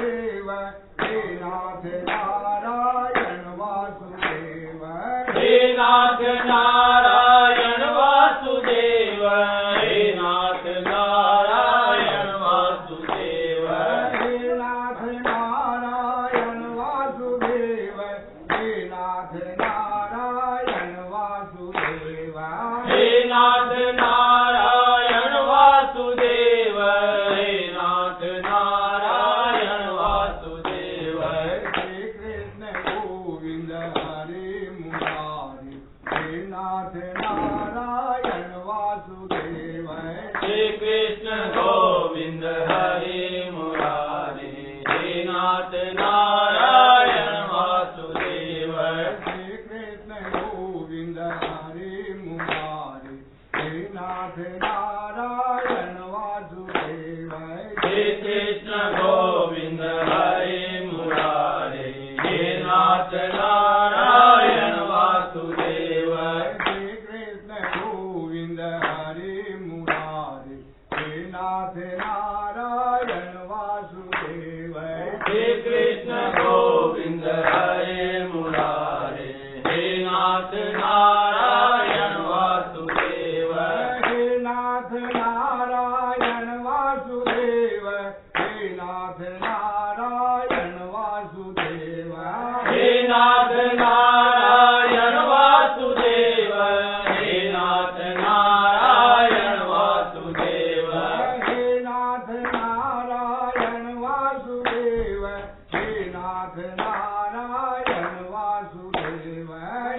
वासुदेव हे नाथ नारायण वासुदेव हे नाथ नारायण वासुदेव हे नाथ नारायण वासुदेव हे नाथ नारायण वासुदेव हे नाथ नारायण वासुदेव हे नाथ नारायण वासुदेव हे नाथ नारायण वासुदेव श्री कृष्ण गोविंद हरे मुरारी हे नाथ नारायण वासुदेव श्री कृष्ण गोविंद हरे मुरारी हे नाथ नारायण वासुदेव श्री कृष्ण गोविंद हरे मुरारी हे नाथ नारायण वासुदेव श्री कृष्ण गोविंद हरे मुरारे हे नाथ नारायण वासुदेव श्री कृष्ण गोविंद हरे मुरारी हे नाथ नारायण वासुदेव श्री कृष्ण गोविंद हरे मुरारे हे नाथ नारायण वासुदेव हे नाथ नारायण वासुदेव हे नाथ नारायण वासुदेव हे नाथ नारायण वासुदेव हे नाथ नारायण वासुदेव हे नाथ नारायण वासुदेव हे नाथ नारायण वासुदेव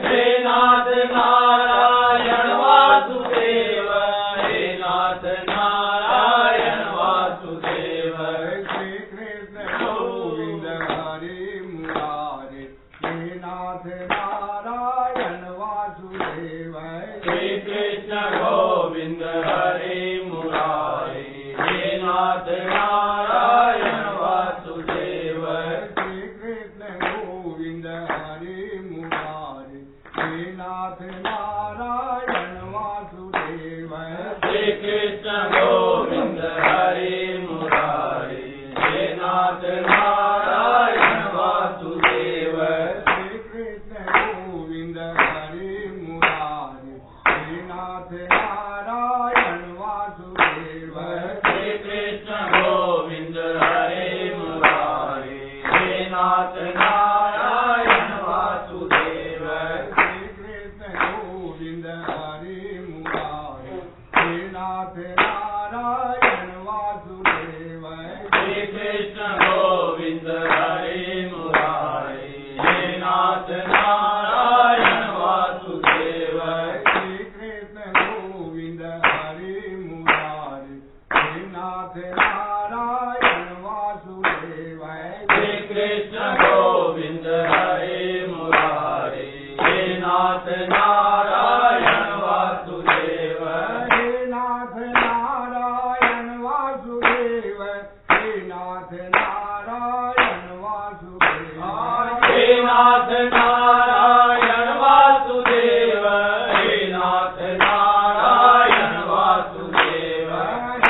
हे नाथ नारायण वासुदेव हे नाथ नारायण वासुदेव श्री कृष्ण गोविंद हरे मुरारे हे नाथ नारायण वासुदेव श्री कृष्ण गोविंद हरे मुरारे हे नाथ नारायण वासुदेव श्री कृष्ण गोविंद हरे मुरारे हे नाथ नारायण वासुदेव श्री कृष्ण गोविंद हरे मुरारे हे नाथ नारायण वासुदेव श्री कृष्ण गोविंद हरे मुरारे हे नाथ नारायण वासुदेव श्री कृष्ण गोविंद हरे मुरारे हे नाथ नारायण वासुदेव श्री कृष्ण गोविंद हरे मुरारे हे नाथ नारायण वासुदेव श्री कृष्ण गोविंद हरे मुरारे हे नाथ नारायण वासुदेव श्री कृष्ण गोविंद हरे मुरारे हे नाथ नारायण वासुदेव श्री कृष्ण गोविंद हरे मुरारे हे नाथ नारायण वासुदेव हे नाथ नारायण वासुदेव हे नाथ नारायण वासुदेव हे नाथ नारायण वासुदेव हे नाथ नारायण वासुदेव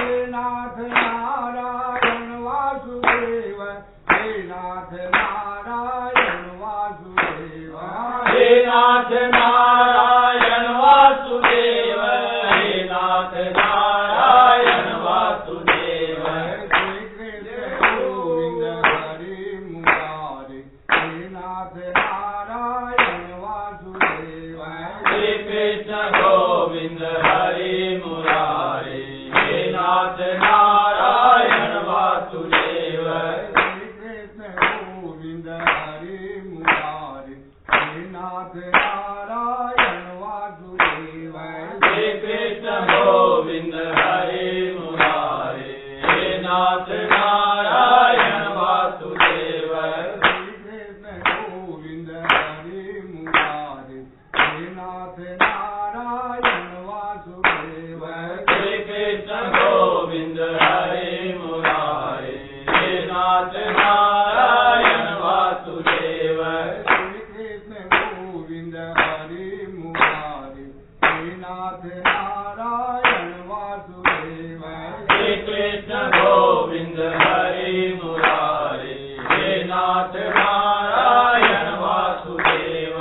हे नाथ नारायण वासुदेव हे नाथ नारायण वासुदेव हे नाथ नारायण वासुदेव हे नाथ नारायण वासुदेव श्री कृष्ण गोविंद हरे मुरारे हे नाथ नारायण वासुदेव श्री कृष्ण गोविंद हरे मुरारे हे नाथ नारायण वासुदेव श्री कृष्ण गोविंद हरे मुरारे हे नाथ नारायण वासुदेव श्री कृष्ण गोविंद हरे मुरारे हे नाथ नारायण वासुदेव श्री कृष्ण गोविंद हरे मुरारे हे नाथ नारायण वासुदेव श्री कृष्ण गोविंद हरे मुरारे हे नाथ नारायण वासुदेव श्री कृष्ण गोविंद हरे मुरारे हे नाथ नारायण वासुदेव श्री कृष्ण गोविंद हरे मुरारे नाथ नारायण वासुदेव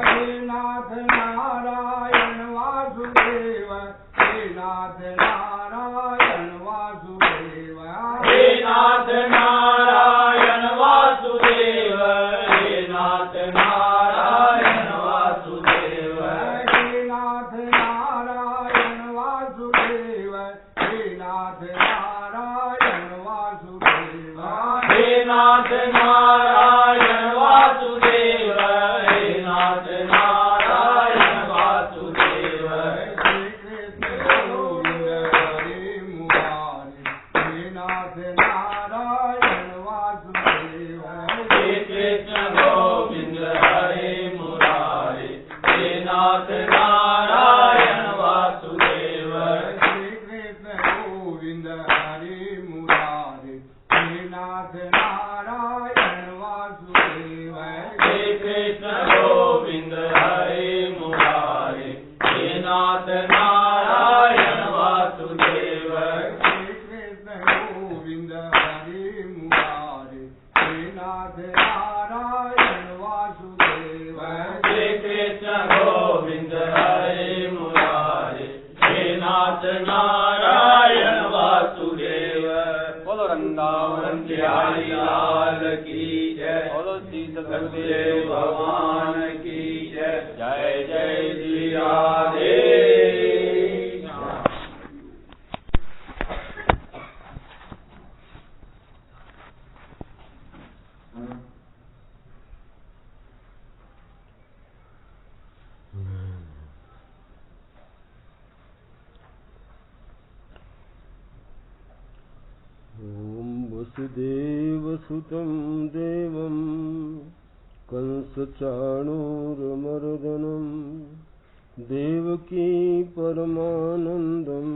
हे नाथ नारायण वासुदेव हे नाथ नारायण वासुदेव हे नाथ नारायण वासुदेव हे नाथ नारायण वासुदेव हे नाथ नारायण वासुदेव हे नाथ नारायण वासुदेव हे नाथ नारायण वासुदेव हे नाथ नारायण वासुदेव श्री कृष्ण गोविंद हरे मुरारी हे नाथ नारायण वासुदेव श्री कृष्ण गोविंद हरे मुरारी हे नाथ नारायण वासुदेव श्री कृष्ण गोविंद हरे मुरारी हे नाथ नारायण वासुदेव श्री कृष्ण गोविंद हरे मुरारी हे नाथ नारायण वासुदेव श्री कृष्ण गोविंद हरे मुरारी हे नाथ नारायण वासुदेव श्री कृष्ण गोविंद हरे मुरारी हे नाथ नारायण वासुदेव बोलो वृंदावन बिहारी लाल की जय बोलो शीतल सत्यदेव भगवान की जय जय जय श्री राधे ॐ वसुदेवसुतं देवं कंसचाणूरमर्दनं देवकी परमानन्दं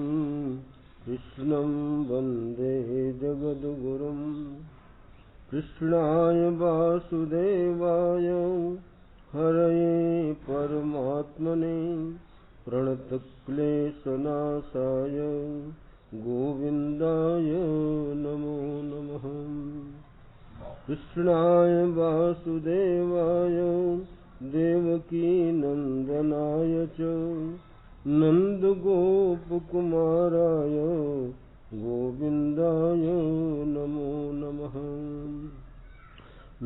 कृष्णं वन्दे जगद्गुरुं कृष्णाय वासुदेवाय हरये परमात्मने प्रणतक्लेशनाशाय गोविन्दाय नमो नमः कृष्णाय वासुदेवाय देवकीनन्दनाय च नन्दगोपकुमाराय गोविन्दाय नमो नमः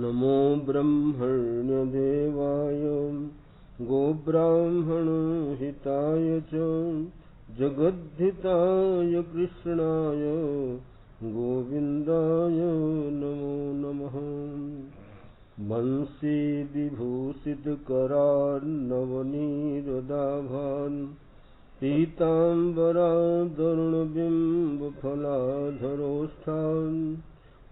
नमो ब्रह्मण्यदेवाय गोब्राह्मणहिताय च जगद्धिताय कृष्णाय गोविन्दाय नमो नमः वंशी विभूषितकरार्णवनीरदाभान् पीताम्बरादरुणबिम्बफलाधरोष्ठान्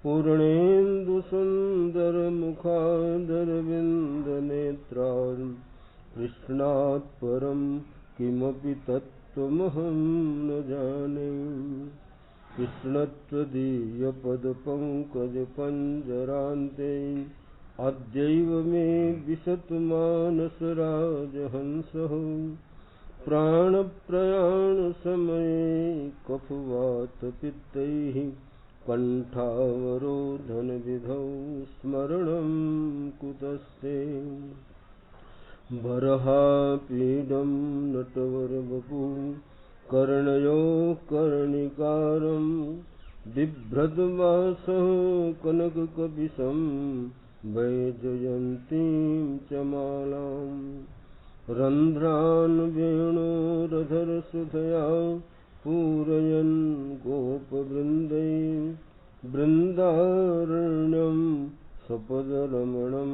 पूर्णेन्दुसुन्दरमुखादरविन्दनेत्रान् कृष्णात् परं किमपि तत्त्वमहं न जाने कृष्णत्वदीयपदपङ्कजपञ्जरान्ते अद्यैव मे विशतु मानसराजहंसः प्राणप्रयाणसमये कफवातपित्तैः कण्ठावरोधनविधौ स्मरणं कुतस्ते बर्हापीडं नटवरवपु कर्णयो कर्णिकारं बिभ्रद्वासः कनककपिशं वैजयन्तीं च मालां रन्ध्रान् वेणोरधरसुधया पूरयन् गोपवृन्दै बृन्दारण्यं सपदरमणं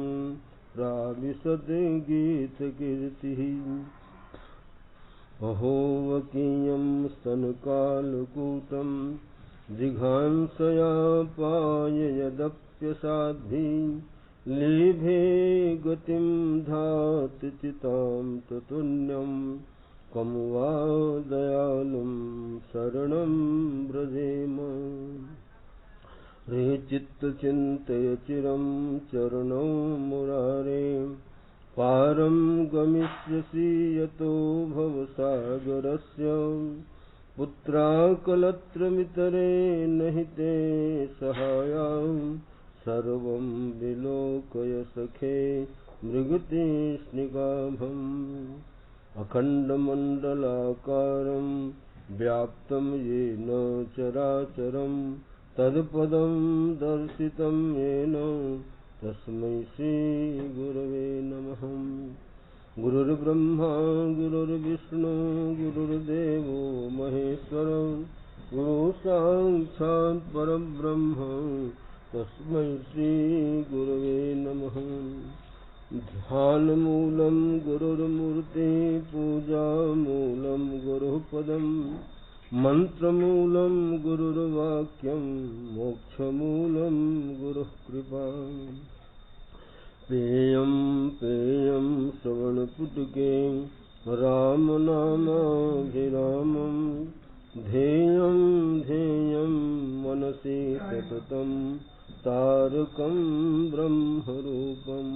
प्राविशते गीतकीर्तिः अहोवकीयं स्तनकालकूटं जिघांसया पाययदप्यसाध्वी लेभे गतिं धाति चितां ततुन्यं कं वा दयालुं शरणं व्रजेम रे चित्तचिन्तय चिरं चरणौ मुरारे पारं गमिष्यसि यतो भवसागरस्य पुत्राकलत्रमितरे नहि ते सहाया सर्वं विलोकय सखे मृगतृष्णिकाभम् अखण्डमण्डलाकारं व्याप्तं येन चराचरं तत्पदं दर्शितं येन तस्मै श्रीगुरवे नमः। गुरुर्ब्रह्मा गुरुर्विष्णु गुरुर्देवो महेश्वर गुरुसाक्षात् परब्रह्म तस्मै श्रीगुरवे नमः। ध्यानमूलं गुरुर्मूर्ति पूजामूलं गुरुपदं मन्त्रमूलं गुरुर्वाक्यं मोक्षमूलं गुरुः कृपा। पेयं पेयं श्रवणपुटके रामनामाभिरामं ध्येयं ध्येयं मनसि सततं तारकं ब्रह्मरूपम्।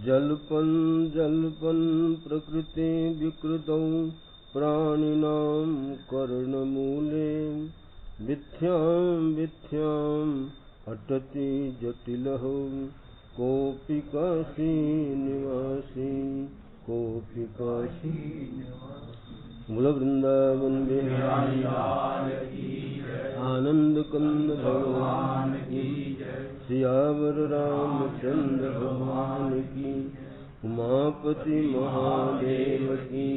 जल्पन् जल्पन् प्रकृति विकृतौ प्राणिनां कर्णमूले मिथ्यां मिथ्याम् अटति जटिलः कोऽपि काशी निवासी कोऽपि काशी। बोलो वृंदावन बिहारी आनंद कंद भगवान की, सियावर रामचंद्र भगवान की, उमापति महादेव की,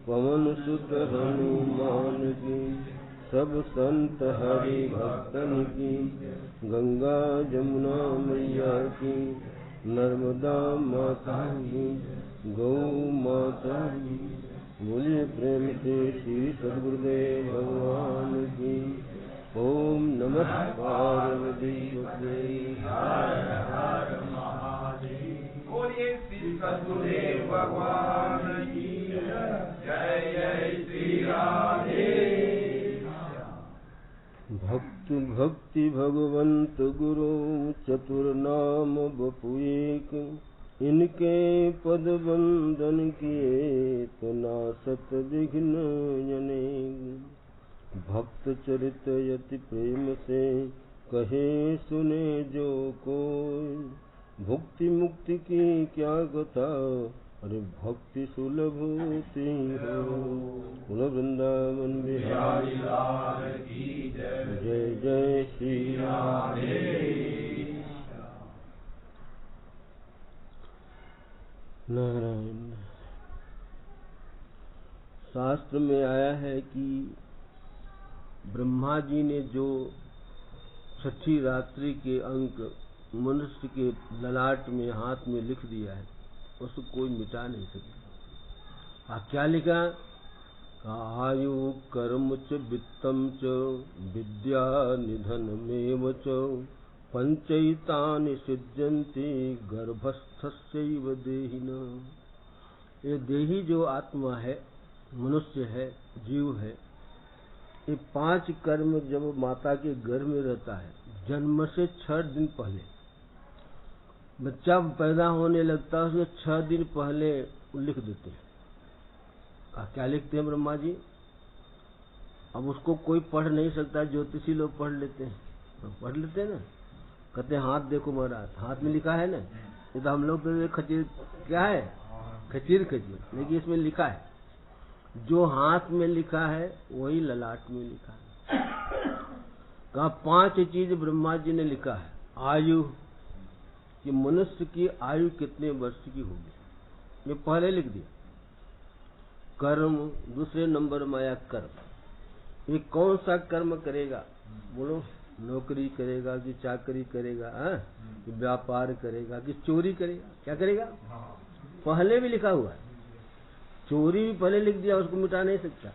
पवन सुत हनुमान की, सब संत हरि भक्तन की, गंगा जमुना मैया की, नर्मदा माता की, गौ माता की। बोलिए प्रेम से श्री सद्गुरुदेव भगवान की। ओम नमः पार्वती पते। बोलिए श्री सद्गुरुदेव भगवान की जय। जय श्री राधे। भक्त भक्ति भगवंत गुरु चतुर्नाम बपु एक, इनके पद वंदन किए तो नासत विघ्न अनेक। भक्त चरित यति प्रेम से कहे सुने जो कोई, भुक्ति मुक्ति की क्या कथा अरे भक्ति सुलभूति हो। बोलो वृंदावन बिहारी लाल की जय। जय जय श्री राधे। नारायण। शास्त्र में आया है कि ब्रह्मा जी ने जो छठी रात्रि के अंक मनुष्य के ललाट में हाथ में लिख दिया है उसको कोई मिटा नहीं सकता। क्या लिखा? आयु कर्म च वित्तम च विद्या निधनमेव च पंचैतानि सिद्ध्यन्ति गर्भस्थस्यैव देहिना। ये देही जो आत्मा है, मनुष्य है, जीव है, ये 5 कर्म जब माता के गर्भ में रहता है, जन्म से 6 दिन पहले, बच्चा पैदा होने लगता है उसमें 6 दिन पहले लिख देते हैं। क्या लिखते हैं ब्रह्मा जी? अब उसको कोई पढ़ नहीं सकता, ज्योतिषी लोग पढ़ लेते हैं। पढ़ लेते हैं ना, कहते हैं हाथ देखो महाराज, हाथ में लिखा है ना। ये तो हम लोग तो खचीर क्या है, खचीर खचीर, लेकिन इसमें लिखा है। जो हाथ में लिखा है वही ललाट में लिखा है। कहा 5 चीज ब्रह्मा जी ने लिखा है। आयु, कि मनुष्य की आयु कितने वर्ष की होगी, ये पहले लिख दिया। कर्म, दूसरे नंबर में आया कर्म। ये कौन सा कर्म करेगा? बोलो, नौकरी करेगा कि चाकरी करेगा, कि व्यापार करेगा कि चोरी करेगा? क्या करेगा? पहले भी लिखा हुआ है। चोरी भी पहले लिख दिया, उसको मिटा नहीं सकता।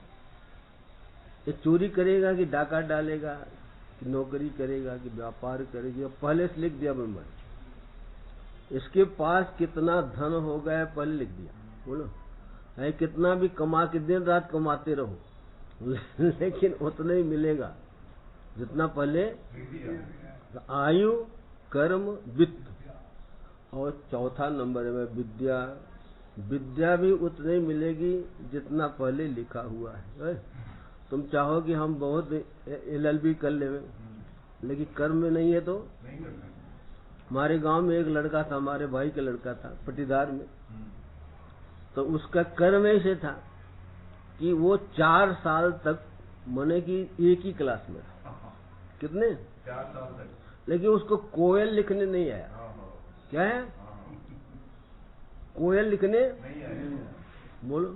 ये चोरी करेगा कि डाका डालेगा कि नौकरी करेगा कि व्यापार करेगा, पहले से लिख दिया ब्रह्मा। इसके पास कितना धन हो गया पहले लिख दिया। बोलो, है कितना भी कमा के दिन रात कमाते रहो लेकिन उतना ही मिलेगा जितना पहले। आयु, कर्म, वित्त, और चौथा नंबर में विद्या। विद्या भी उतनी ही मिलेगी जितना पहले लिखा हुआ है। तुम चाहो कि हम बहुत LLB कर ले, लेकिन कर्म में नहीं है तो हमारे गांव में एक लड़का था, हमारे भाई का लड़का था पटीदार में, तो उसका कर्म ऐसे था कि वो 4 साल तक माने कि एक ही क्लास में रहा। कितने? 4 साल तक। लेकिन उसको कोयल लिखने नहीं आया। क्या है? कोयल लिखने नहीं आया। बोलो।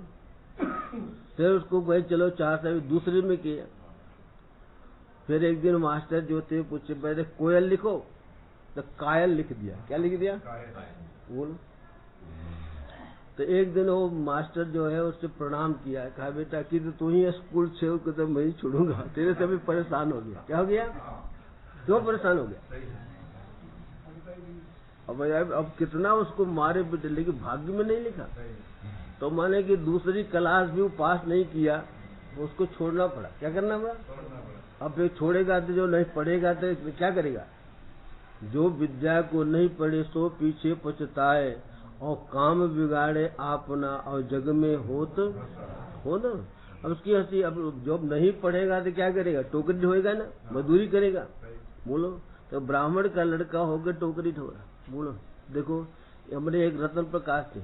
फिर उसको कहे चलो 4 साल दूसरे में किया। फिर एक दिन मास्टर जो थे पूछे पहले कोयल लिखो, तो कायल लिख दिया। क्या लिख दिया? बोलो। तो एक दिन वो मास्टर जो है उससे प्रणाम किया, कहा बेटा कि तू ही स्कूल छेव को तो मैं ही छोड़ूंगा, तेरे से भी परेशान हो गया। क्या हो गया? क्यों परेशान हो गया? अब कितना उसको मारे बेटे, लेकिन भाग्य में नहीं लिखा। तो माने कि दूसरी क्लास भी वो पास नहीं किया, उसको छोड़ना पड़ा। क्या करना पड़ा? अब फिर छोड़ेगा तो जो नहीं पढ़ेगा तो क्या करेगा? जो विद्या को नहीं पढ़े सो पीछे पछताए, और काम बिगाड़े अपना और जग में हो ना। अब उसकी हंसी, अब जब नहीं पढ़ेगा तो क्या करेगा? टोकरी ढोएगा ना, मजदूरी करेगा। बोलो। तो ब्राह्मण का लड़का होकर टोकरी ढो रहा। बोलो। देखो हमारे एक रतन प्रकाश थे,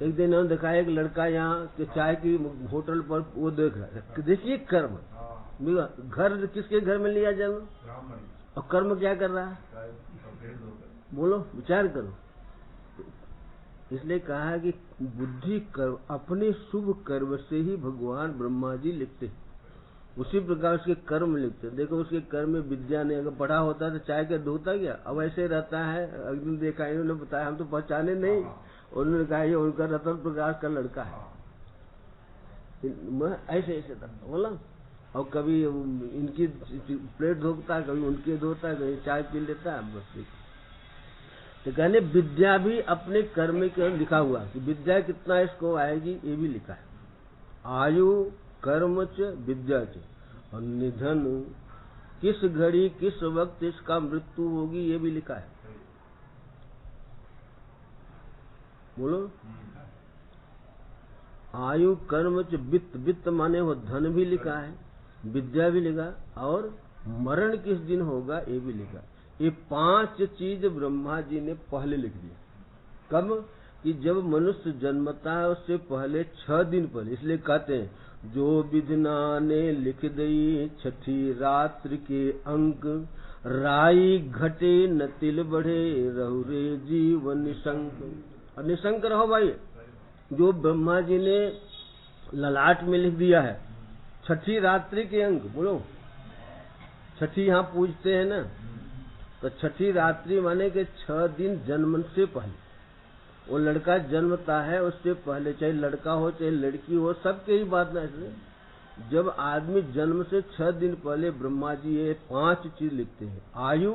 एक दिन उन्होंने देखा एक लड़का यहाँ के चाय की होटल पर वो देख रहा है। देखिए कर्म, घर किसके घर में लिया जन्म, और कर्म क्या कर रहा है? बोलो, विचार करो। इसलिए कहा है कि बुद्धि कर्म, अपने शुभ कर्म से ही भगवान ब्रह्मा जी लिखते, उसी प्रकार उसके कर्म लिखते। देखो उसके कर्म में विद्या ने अगर पढ़ा होता तो चाय का ढोता गया, अब ऐसे रहता है। अगले दिन देखा, इन्होंने बताया, हम तो पहचाने नहीं, उन्होंने कहा ये उनका रतन प्रकाश का लड़का है। मैं ऐसे था बोला। और कभी इनकी प्लेट धोता, कभी उनके धोता, कभी चाय पी लेता है, बस। तो कहने विद्या भी अपने कर्म के लिखा हुआ कि विद्या कितना इसको आएगी ये भी लिखा है। आयु कर्म च विद्या च, और निधन किस घड़ी किस वक्त इसका मृत्यु होगी ये भी लिखा है। बोलो। आयु कर्म च वित्त, वित्त माने वो धन भी लिखा है, विद्या भी लिखा, और मरण किस दिन होगा ये भी लिखा। ये 5 चीज ब्रह्मा जी ने पहले लिख दिया। कब? कि जब मनुष्य जन्मता है उससे पहले 6 दिन पहले। इसलिए कहते हैं जो विधना ने लिख दई छठी रात्रि के अंक, राई घटे न तिल बढ़े रहु रे जीव निशंक। और निशंक रहो भाई। जो ब्रह्मा जी ने ललाट में लिख दिया है छठी रात्रि के अंक। बोलो। छठी यहाँ पूजते हैं ना, तो छठी रात्रि माने के 6 दिन जन्म से पहले। वो लड़का जन्मता है उससे पहले, चाहे लड़का हो चाहे लड़की हो, सबके ही बात ना। इसलिए जब आदमी जन्म से 6 दिन पहले ब्रह्मा जी ये 5 चीज लिखते हैं। आयु,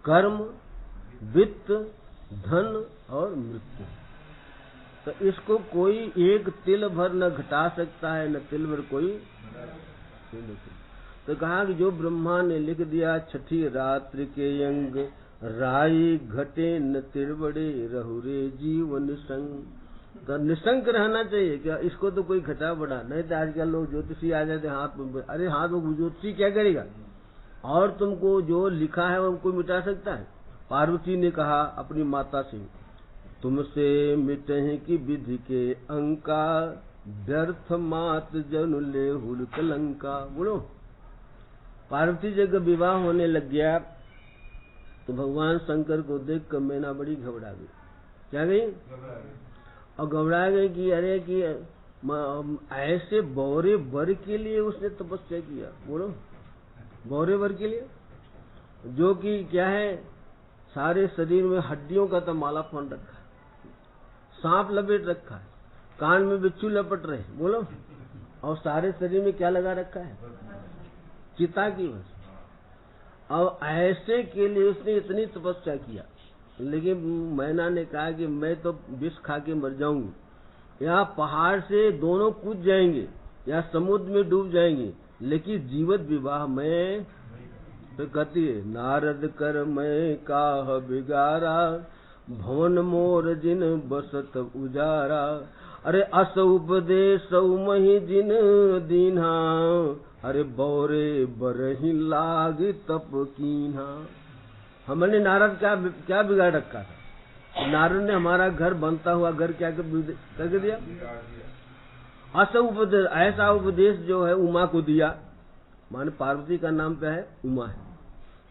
कर्म, वित्त, धन और मृत्यु। तो इसको कोई एक तिल भर न घटा सकता है, न तिल भर कोई। तो कहा कि जो ब्रह्मा ने लिख दिया छठी रात्रि के अंग, राई घटे न तिरबड़े रहु रे जीव निशंक। तो निशंक रहना चाहिए क्या? इसको तो कोई घटा बढ़ा नहीं। तो आजकल लोग ज्योतिषी आ जाते हाथ में, अरे हाथ में ज्योतिषी क्या करेगा? और तुमको जो लिखा है वो कोई मिटा सकता है? पार्वती ने कहा अपनी माता से, तुमसे मिटे की विधि के अंका, व्यर्थ मात जन ले हुल कलंका। बोलो। पार्वती जी का विवाह होने लग गया तो भगवान शंकर को देख कर मैना बड़ी घबरा गई। क्या गई? और घबरा गई कि अरे कि ऐसे बौरे वर के लिए उसने तपस्या किया। बोलो। बौरे वर के लिए, जो कि क्या है, सारे शरीर में हड्डियों का तो माला पहन रखा है, सांप लपेट रखा है, कान में बिच्छू लपट रहे। बोलो। और सारे शरीर में क्या लगा रखा है? चिता की बस। और ऐसे के लिए उसने इतनी तपस्या किया। लेकिन मैना ने कहा कि मैं तो विष खा के मर जाऊंगी, या पहाड़ से दोनों कूद जाएंगे या समुद्र में डूब जाएंगे, लेकिन जीवित विवाह में। तो कहती है नारद कर मैं काह बिगारा, भवन मोर जिन बसत उजारा। अरे अस उपदेश मही जिन दीन्हा, अरे बौरे बरही लाग तप कीन्हा। हमने नारद क्या बिगाड़ रखा था? नारद ने हमारा घर बनता हुआ घर क्या करके दिया? उपदेश, ऐसा उपदेश जो है उमा को दिया। माने पार्वती का नाम क्या है? उमा है।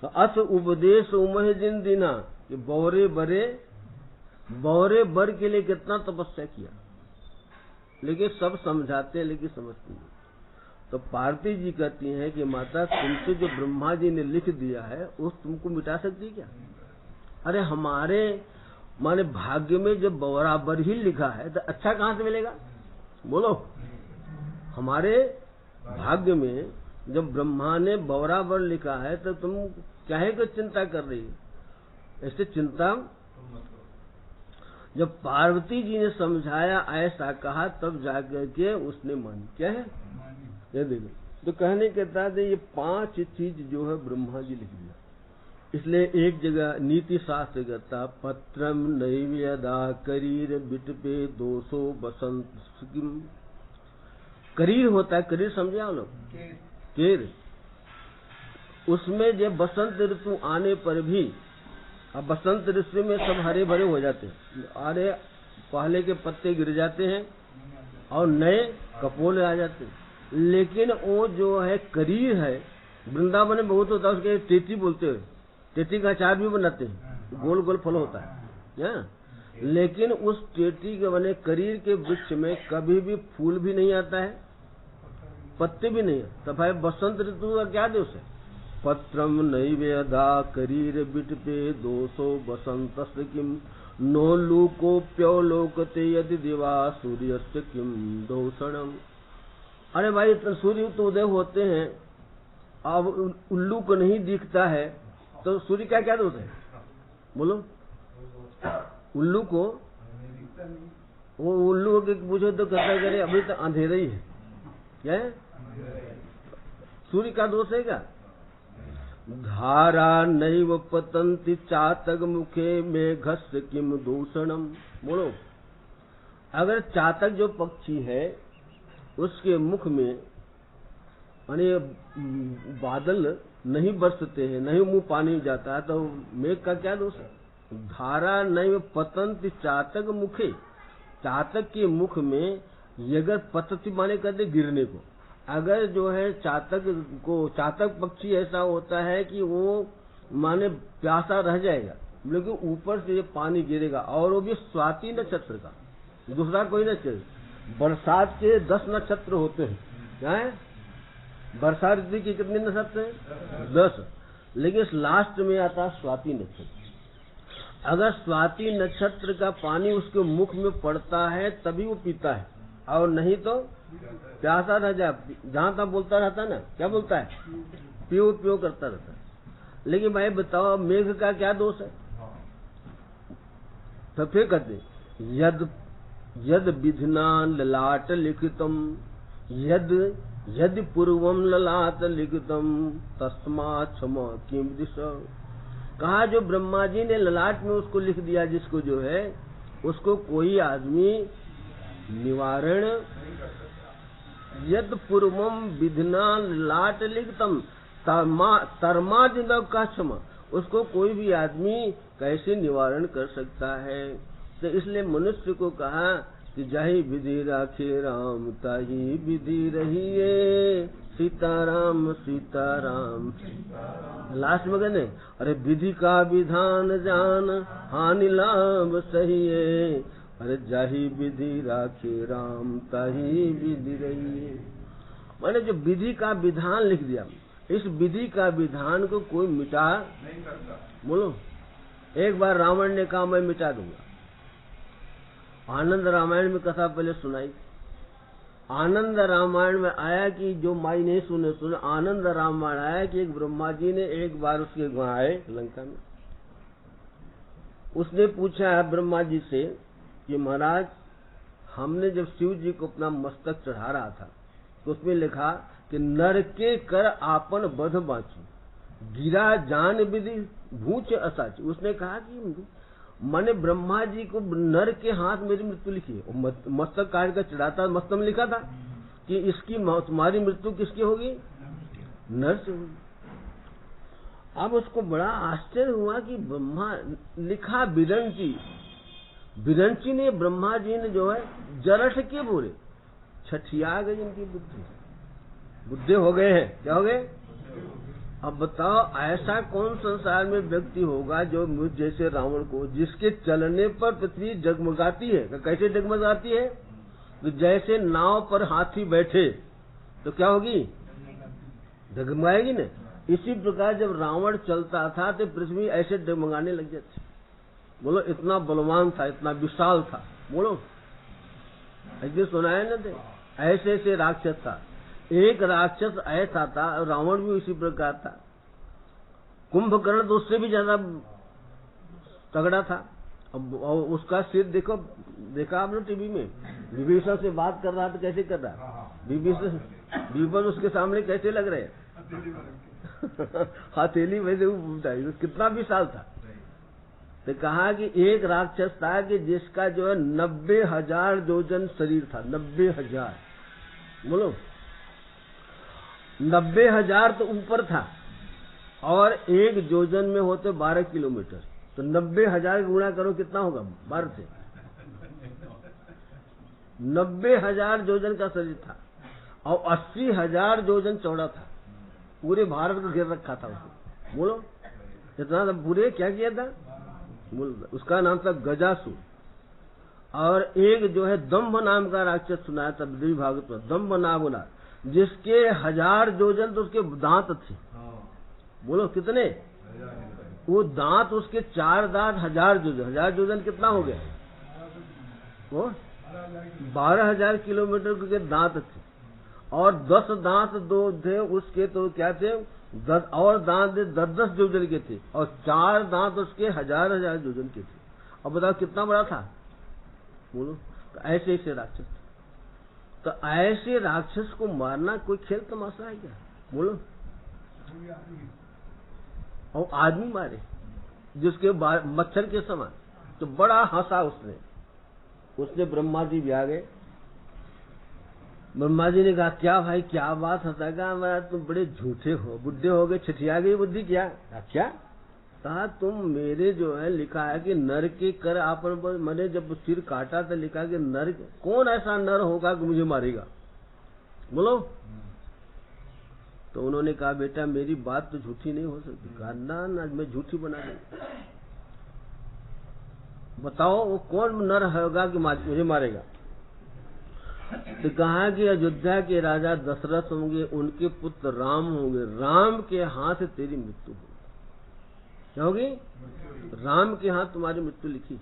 तो अस उपदेश उमह जिन दिना, कि बौरे बर के लिए कितना तपस्या किया, लेकिन सब समझाते लेकिन समझती नहीं। तो पार्वती जी कहती हैं कि माता तुमसे जो ब्रह्मा जी ने लिख दिया है उस तुमको मिटा सकती क्या? अरे हमारे माने भाग्य में जब बराबर ही लिखा है तो अच्छा कहाँ से मिलेगा? बोलो। हमारे भाग्य में जब ब्रह्मा ने बराबर लिखा है तो तुम काहे को चिंता कर रही है? ऐसे चिंता। जब पार्वती जी ने समझाया, ऐसा कहा, तब जाकर के उसने मान क्या है ये देखो। तो कहने के बाद ये 5 चीज जो है ब्रह्मा जी लिख दिया। इसलिए एक जगह नीति शास्त्र कहता पत्रम नैवेदा करीर बिटपे 200 बसंत सिकिम। करीर होता है, करीर समझे आप लोग? केर। उसमें जब बसंत ऋतु आने पर भी, अब बसंत ऋतु में सब हरे भरे हो जाते हैं, अरे पहले के पत्ते गिर जाते हैं और नए कपोले आ जाते हैं। लेकिन वो जो है करीर है, वृंदावन में बहुत होता है, उसके टेटी बोलते हैं, टेटी का अचार भी बनाते हैं, गोल गोल फल होता है। लेकिन उस टेटी के बने करीर के वृक्ष में कभी भी फूल भी नहीं आता है, पत्ते भी नहीं। तो भाई बसंत ऋतु का क्या दोष है? पत्रम नैवेदा करीर बिटपे 200 बसंत किम नो लूकोप्यो लोकते यदि दिवा सूर्यस्य किम दोषणम। अरे भाई तो सूर्य तो उदय होते हैं, अब उल्लू को नहीं दिखता है तो सूर्य का क्या दोष है? बोलो। उल्लू को, वो उल्लू के पूछो तो कहता करे अभी तो अंधेरा ही है, क्या है? सूर्य का दोष है क्या? धारा नैव पतंति चातक मुखे मेघस्य किम दूषणम। बोलो। अगर चातक जो पक्षी है उसके मुख में बादल नहीं बरसते हैं, नहीं मुंह पानी जाता है, तो मेघ का क्या दोष है? धारा नैव पतंति चातक मुखे। चातक के मुख में ये अगर पतति माने कहते गिरने को, अगर जो है चातक पक्षी ऐसा होता है कि वो माने प्यासा रह जाएगा, लेकिन ऊपर से ये पानी गिरेगा, और वो भी स्वाति नक्षत्र का, दूसरा कोई नक्षत्र। बरसात के 10 नक्षत्र होते हैं, क्या है? बरसात ऋतु के कितने नक्षत्र हैं? 10। लेकिन लास्ट में आता स्वाति नक्षत्र। अगर स्वाति नक्षत्र का पानी उसके मुख में पड़ता है तभी वो पीता है, और नहीं तो प्यासा रह जाए। जहां तक बोलता रहता है ना, क्या बोलता है? पियो पियो करता रहता है। लेकिन भाई बताओ मेघ का क्या दोष है? तो फिर कहते यद विधिना ललाट लिखितम यदि पूर्वम ललाट लिखितम तस्मा क्षमा किम दिश। कहा जो ब्रह्मा जी ने ललाट में उसको लिख दिया, जिसको जो है उसको कोई आदमी निवारण, यद पूर्वम विधिना ललाट लिखितम तर्मा दिनव का क्षमा, उसको कोई भी आदमी कैसे निवारण कर सकता है? तो इसलिए मनुष्य को कहा कि जाहि विधि राखे राम ताही विधि रहिए, सीताराम सीताराम। लास्ट में कहने अरे विधि का विधान जान हानि लाभ सहिए, अरे जाहि विधि राखे राम ताही विधि रहिए। मैंने जो विधि का विधान लिख दिया, इस विधि का विधान को कोई मिटा नहीं सकता। बोलो। एक बार रावण ने कहा मैं मिटा दूंगा। आनंद रामायण में कथा पहले सुनाई। आनंद रामायण में आया कि जो माई नहीं सुने, आनंद रामायण आया कि एक ब्रह्मा जी ने एक बार उसके वहां आए लंका में। उसने पूछा है ब्रह्मा जी से कि महाराज हमने जब शिव जी को अपना मस्तक चढ़ा रहा था तो उसमें लिखा कि नर के कर आपन बध बाँचू, गिरा जान विधि भूच असाच। उसने कहा कि मैंने ब्रह्मा जी को नर के हाथ मेरी मृत्यु लिखी है, मस्तक काट कर चढ़ाता, मस्तक में लिखा था कि इसकी तुम्हारी मृत्यु किसकी होगी? नर से होगी। अब उसको बड़ा आश्चर्य हुआ कि ब्रह्मा लिखा विरंची ने, ब्रह्मा जी ने जो है जरठ के बोले, छठिया गई इनकी बुद्धि हो गए हैं। क्या हो गए? अब बताओ, ऐसा कौन संसार में व्यक्ति होगा जो मुझ जैसे रावण को, जिसके चलने पर पृथ्वी जगमगाती है। कैसे जगमगाती है? तो जैसे नाव पर हाथी बैठे तो क्या होगी? जगमगाएगी न। इसी प्रकार जब रावण चलता था तो पृथ्वी ऐसे डगमगाने लग जाती। बोलो, इतना बलवान था, इतना विशाल था। बोलो, ऐसे सुनाया न थे? ऐसे ऐसे राक्षस था। एक राक्षस ऐसा था, रावण भी उसी प्रकार था। कुंभकर्ण तो उससे भी ज्यादा तगड़ा था। अब उसका सिर देखो, देखा आपने टीवी में? विभीषण से बात कर रहा था, कैसे कर रहा? विभीषण उसके सामने कैसे लग रहे? हथेली वैसे वो कितना विशाल था। तो कहा कि एक राक्षस था कि जिसका जो है 90,000 योजन शरीर था। 90,000, बोलो, 90,000 तो ऊपर था, और एक योजन में होते 12 किलोमीटर। तो 90,000 गुणा करो, कितना होगा? 12 से 90,000 योजन का शरीर था, और 80,000 योजन चौड़ा था। पूरे भारत को घेर रखा था उसने। बोलो, इतना था। पूरे क्या किया था? उसका नाम था गजासुर। और एक जो है दंभ नाम का राक्षस सुनाया था देवी भागवत में। दंभ नाम बोला, जिसके 1000 योजन तो उसके दांत थे। बोलो कितने? वो दांत, उसके 4 दांत 1000 योजन। 1000 योजन कितना हो गया? वो 12,000 किलोमीटर के दांत थे, और 10 दांत दो थे उसके, तो क्या थे? 10 और दांत 10-10 योजन के थे, और 4 दांत उसके 1000-1000 योजन के थे। अब बताओ कितना बड़ा था? बोलो। तो ऐसे ऐसे राक्षस। तो ऐसे राक्षस को मारना कोई खेल तमाशा है क्या? बोलो। और आदमी मारे जिसके मच्छर के समान। तो बड़ा हंसा उसने ब्रह्मा जी भी आ गए। ब्रह्मा जी ने कहा, क्या भाई, क्या बात हंसा? कहा, मैं तुम बड़े झूठे हो, बुढ़े हो गए, छिठिया गई बुद्धि। क्या? कहा, तुम मेरे जो है लिखा है कि नर के कर आपन पर, मैंने जब सिर काटा तो लिखा कि नर, कौन ऐसा नर होगा कि मुझे मारेगा? बोलो। तो उन्होंने कहा, बेटा मेरी बात तो झूठी नहीं हो सकती। कहा, ना मैं झूठी बना दूंगा। बताओ वो कौन नर होगा कि मुझे मारेगा? तो कहा कि अयोध्या के राजा दशरथ होंगे, उनके पुत्र राम होंगे, राम के हाथ से तेरी मृत्यु होगी। क्या होगी? राम के हाथ तुम्हारी मृत्यु लिखी।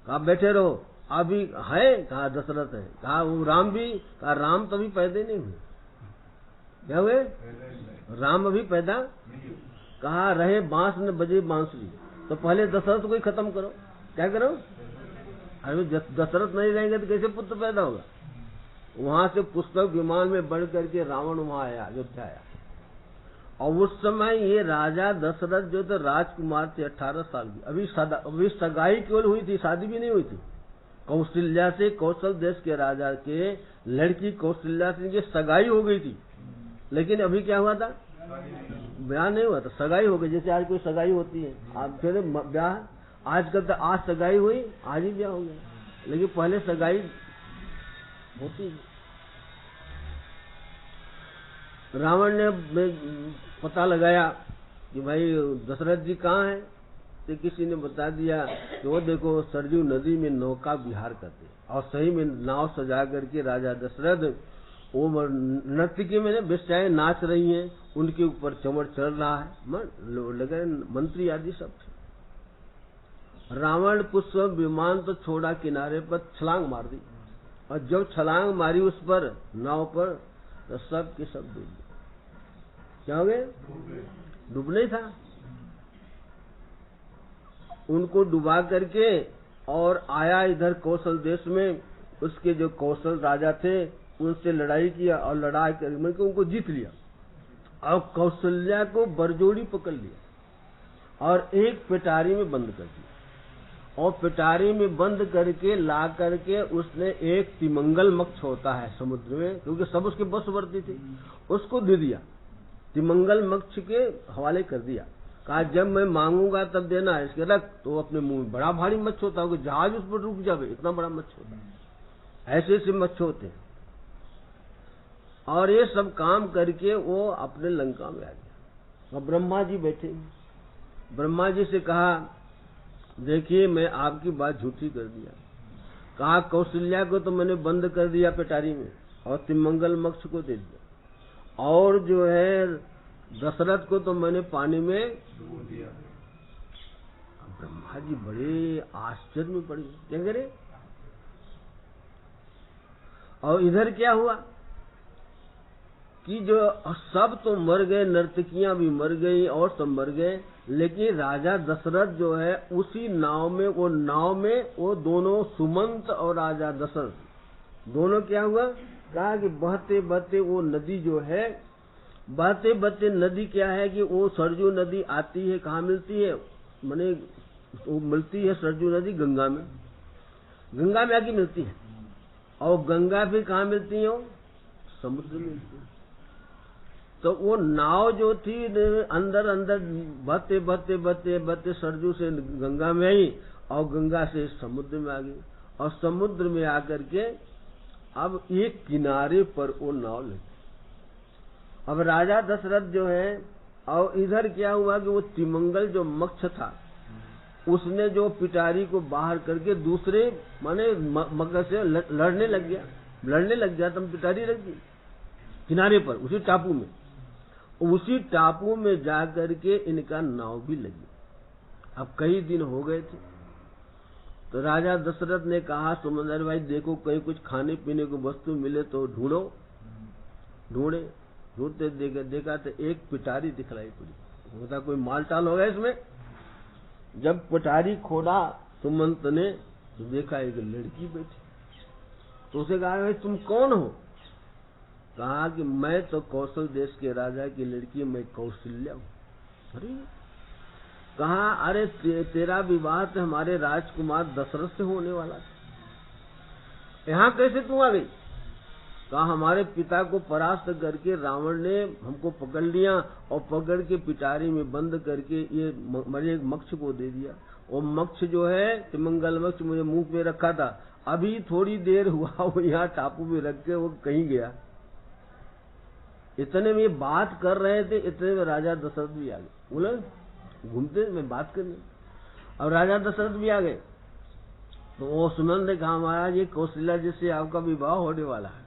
कहा, बैठे रहो, अभी है? कहा, दशरथ है। कहा, वो राम भी? कहा, राम तो अभी पैदा नहीं हुए। क्या हुए? राम अभी पैदा। कहा, रहे बांस न बजे बांसुरी। तो पहले दशरथ को ही खत्म करो। क्या करो? अरे दशरथ नहीं रहेंगे तो कैसे पुत्र पैदा होगा? वहां से पुष्पक विमान में बढ़ करके रावण वहां आया, अयोध्या आया। और उस समय ये राजा दशरथ जो थे राजकुमार थे, 18 साल की। अभी सगाई केवल हुई थी, शादी भी नहीं हुई थी। कौशल्या से, कौशल देश के राजा के लड़की कौशल्या से सगाई हो गई थी। लेकिन अभी क्या हुआ था? ब्याह नहीं हुआ था, सगाई हो गई। जैसे आज कोई सगाई होती है, आज फिर ब्याह, आजकल तो आज सगाई हुई, आज ही ब्याह हो गया, लेकिन पहले सगाई होती है। रावण ने पता लगाया कि भाई दशरथ जी कहाँ हैं, तो किसी ने बता दिया कि वो देखो सरयू नदी में नौका विहार करते, और सही में नाव सजा करके राजा दशरथ वो नर्तकी में बेचाएं नाच रही हैं, उनके ऊपर चमड़ चढ़ रहा है, लगे मंत्री आदि सब थे। रावण पुष्प विमान तो छोड़ा किनारे पर, छलांग मार दी, और जब छलांग मारी उस पर नाव पर, तो सब के सब डूब गए। क्या हो गए? डूबना ही था। उनको डुबा करके और आया इधर कौशल देश में। उसके जो कौशल राजा थे उनसे लड़ाई किया, और लड़ाई करके उनको जीत लिया, और कौशल्या को बरजोड़ी पकड़ लिया और एक पिटारी में बंद कर दिया। और पिटारी में बंद करके ला करके उसने एक तिमंगल मक्ष होता है समुद्र में, क्योंकि सब उसके बसवर्ती थे, उसको दे दिया। तिमंगल मक्ष के हवाले कर दिया। कहा जब मैं मांगूंगा तब देना, इसके रख। तो अपने मुंह में बड़ा भारी मच्छ होता है, जहाज उस पर रुक जावे, इतना बड़ा मच्छ होता है। ऐसे ऐसे मच्छ होते हैं। और ये सब काम करके वो अपने लंका में आ गया। अब ब्रह्मा जी बैठे, ब्रह्मा जी से कहा देखिए मैं आपकी बात झूठी कर दिया। कहा कौशल्या को तो मैंने बंद कर दिया पिटारी में और तिमंगल मक्ष को दे दिया, और जो है दशरथ को तो मैंने पानी में डूब दिया। ब्रह्मा जी बड़े आश्चर्य में पड़ गए, क्या करे। और इधर क्या हुआ कि जो सब तो मर गए, नर्तकियां भी मर गई और सब मर गए, लेकिन राजा दशरथ जो है उसी नाव में, वो दोनों सुमंत और राजा दशरथ दोनों क्या हुआ, कहा कि बहते बहते वो नदी जो है, बहते बहते नदी क्या है कि वो सरजू नदी आती है, कहाँ मिलती है, माने वो मिलती है सरजू नदी गंगा में, गंगा में आके मिलती है। और गंगा भी कहाँ मिलती है, समुद्र में मिलती है। तो वो नाव जो थी अंदर अंदर बहते बहते बहते बहते सरजू से गंगा में आई और गंगा से समुद्र में आ गई, और समुद्र में आकर के अब एक किनारे पर वो नाव लगी। अब राजा दशरथ जो है, और इधर क्या हुआ कि वो तिमंगल जो मक्ष था उसने जो पिटारी को बाहर करके दूसरे माने मगर से लड़ने लग गया, तब पिटारी रख दी किनारे पर उसी टापू में। उसी टापू में जाकर के इनका नाव भी लगी। अब कई दिन हो गए थे, तो राजा दशरथ ने कहा सुमंदर भाई देखो कहीं कुछ खाने पीने को वस्तु मिले तो ढूंढो। ढूंढते देखा तो एक पिटारी दिखलाई पड़ी, होता कोई माल टाल होगा इसमें। जब पिटारी खोला सुमंत ने तो देखा एक लड़की बैठी, तो उसे कहा भाई तुम कौन हो। कहा कि मैं तो कौशल देश के राजा की लड़की, मैं कौशल्या हूँ। अरे कहा अरे तेरा विवाह तो हमारे राजकुमार दशरथ से होने वाला था, यहाँ कैसे तू आ गई। कहा हमारे पिता को परास्त करके रावण ने हमको पकड़ लिया और पकड़ के पिटारी में बंद करके ये मेरे एक मक्ष को दे दिया। और मक्ष जो है तिमंगल मक्ष मुझे मुंह पे रखा था, अभी थोड़ी देर हुआ वो यहाँ टापू में रख के वो कहीं गया। इतने में बात कर रहे थे, इतने में राजा दशरथ भी आ गए। बोले घूमते में बात करने, और राजा दशरथ भी आ गए। तो वो सुनंद ने कहा महाराज ये कौशल्या जी से आपका विवाह होने वाला है।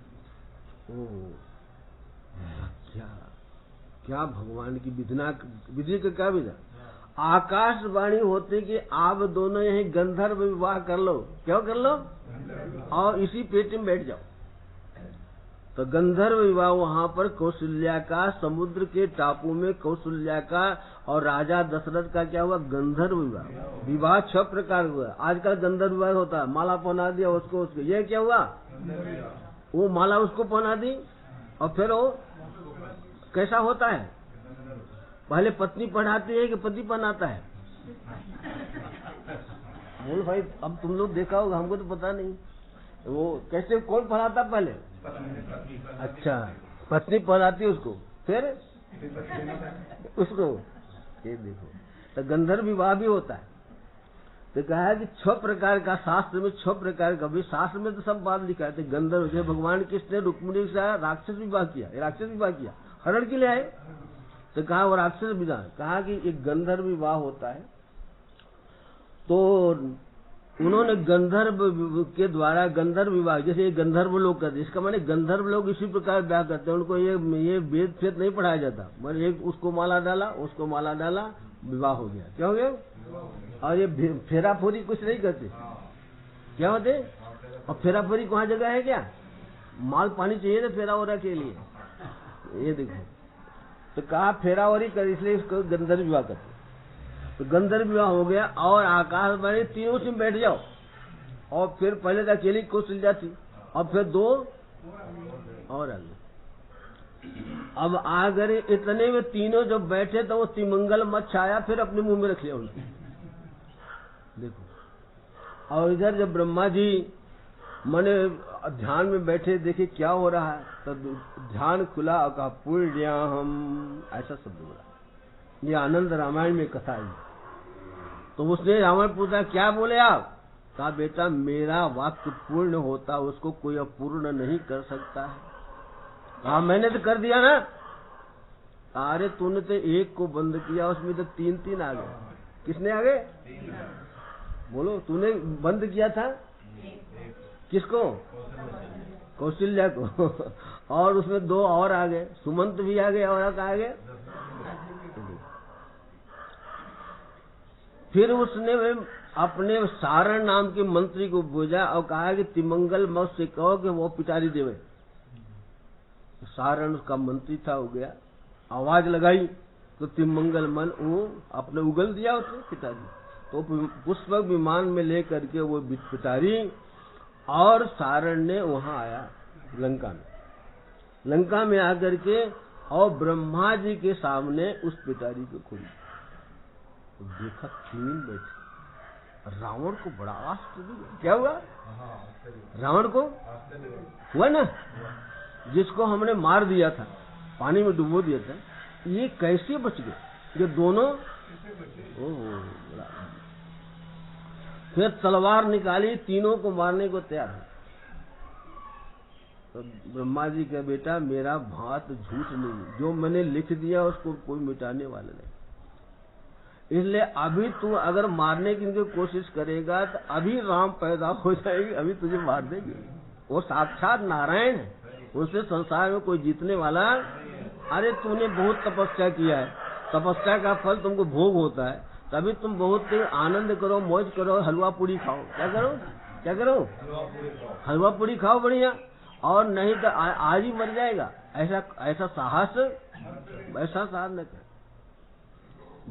क्या भगवान की विधि का क्या विधा, आकाशवाणी होते कि आप दोनों यही गंधर्व विवाह कर लो, क्यों कर लो, और इसी पेटी में बैठ जाओ। तो गंधर्व विवाह वहां पर कौशल्या का, समुद्र के टापू में कौशल्या का और राजा दशरथ का क्या हुआ, गंधर्व विवाह। विवाह 6 प्रकार हुआ। आजकल गंधर्व विवाह होता है, माला पहना दिया उसको, ये क्या हुआ, वो माला उसको पहना दी, और फिर वो कैसा होता है, पहले पत्नी पहनाती है कि पति पहनाता है। बोल भाई अब तुम लोग देखा होगा, हमको तो पता नहीं वो कैसे, कौन पहनाता पहले, अच्छा पत्नी पहनाती उसको, फिर उसको। ये देखो तो गंधर्व विवाह भी होता है। तो कहा है कि 6 प्रकार का, शास्त्र में 6 प्रकार का, भी शास्त्र में तो सब बात लिखा है। गंधर्व जो भगवान किसने रुक्मिणी से राक्षस विवाह किया, हरण के लिए आए, तो कहा वो राक्षस विवाह, कहा कि एक गंधर्व विवाह होता है। तो उन्होंने गंधर्व के द्वारा गंधर्व विवाह, जैसे ये गंधर्व लोग करते, इसका माने गंधर्व लोग इसी प्रकार ब्याह करते हैं, उनको ये वेद फेद नहीं पढ़ाया जाता, मैंने एक उसको माला डाला, उसको माला डाला, विवाह हो गया। क्या हो गया, और ये फेरा फोरी कुछ नहीं करते, क्या होते, और फेरा फोरी कहाँ जगह है, क्या माल पानी चाहिए ना फेरा वोरा के लिए, ये देखो। तो कहा फेरा वोरी कर, इसलिए इसको गंधर्व विवाह करते। तो गंधर्व विवाह हो गया, और आकाशवाणी तीनों से बैठ जाओ, और फिर पहले तो अकेली कौशल्या थी, और फिर 2 और आ गए। अब आ गए, इतने में तीनों जब बैठे तो वो तिमंगल मच्छ आया, फिर अपने मुंह में रख लिया उनको, देखो। और इधर जब ब्रह्मा जी मैंने ध्यान में बैठे देखे क्या हो रहा है, तो ध्यान खुला और कहा पुण्याहम, ऐसा शब्द बोला। ये आनंद रामायण में कथा है। तो उसने रावण पूछा क्या बोले आप? कहा बेटा मेरा वाक्य पूर्ण होता उसको कोई अपूर्ण नहीं कर सकता है। कहा मैंने तो कर दिया ना। अरे तूने तो एक को बंद किया उसमें तो तीन आ गए। किसने आ गए? बोलो, तूने बंद किया था किसको? कौशल्या को। और उसमें 2 और आ गए, सुमंत भी आ गए और कहा आ गए। फिर उसने अपने सारण नाम के मंत्री को भेजा और कहा कि तिमंगल मत से कहो कि वो पिटारी देवे। सारण उसका मंत्री था, हो गया, आवाज लगाई तो तिमंगल मन वो अपने उगल दिया उसने पिताजी। तो पुष्पक विमान में लेकर के वो पिटारी और सारण ने वहां आया लंका में आकर के और ब्रह्मा जी के सामने उस पिटारी को खोली। तो देखा 3 बैठे। रावण को बड़ा आश्चर्य। क्या हुआ? रावण को हुआ ना, जिसको हमने मार दिया था, पानी में डुबो दिया था, ये कैसे बच गए? ये दोनों फिर तलवार निकाली, तीनों को मारने को तैयार है। तो ब्रह्मा जी का बेटा मेरा बात झूठ नहीं, जो मैंने लिख दिया उसको कोई मिटाने वाला नहीं। इसलिए अभी तू अगर मारने की कोशिश करेगा तो अभी राम पैदा हो जाएगी, अभी तुझे मार देंगे। वो साक्षात नारायण है, उससे संसार में कोई जीतने वाला। अरे तूने बहुत तपस्या किया है, तपस्या का फल तुमको भोग होता है, तभी तुम बहुत आनंद करो, मौज करो, हलवा पूरी खाओ। क्या करो? हलवा पूरी खाओ बढ़िया, और नहीं तो आज ही मर जाएगा। ऐसा साहस न कर।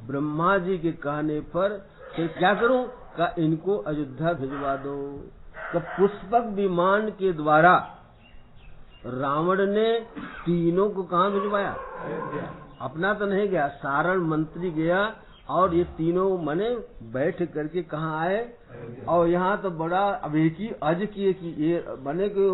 ब्रह्मा जी के कहने पर फिर क्या करूं? का इनको अयोध्या भिजवा दो। तो पुष्पक विमान के द्वारा रावण ने तीनों को कहां भिजवाया? अपना तो नहीं गया, सारण मंत्री गया और ये तीनों मने बैठ करके कहाँ आए? और यहाँ तो बड़ा अब एक ही अज की ये बने के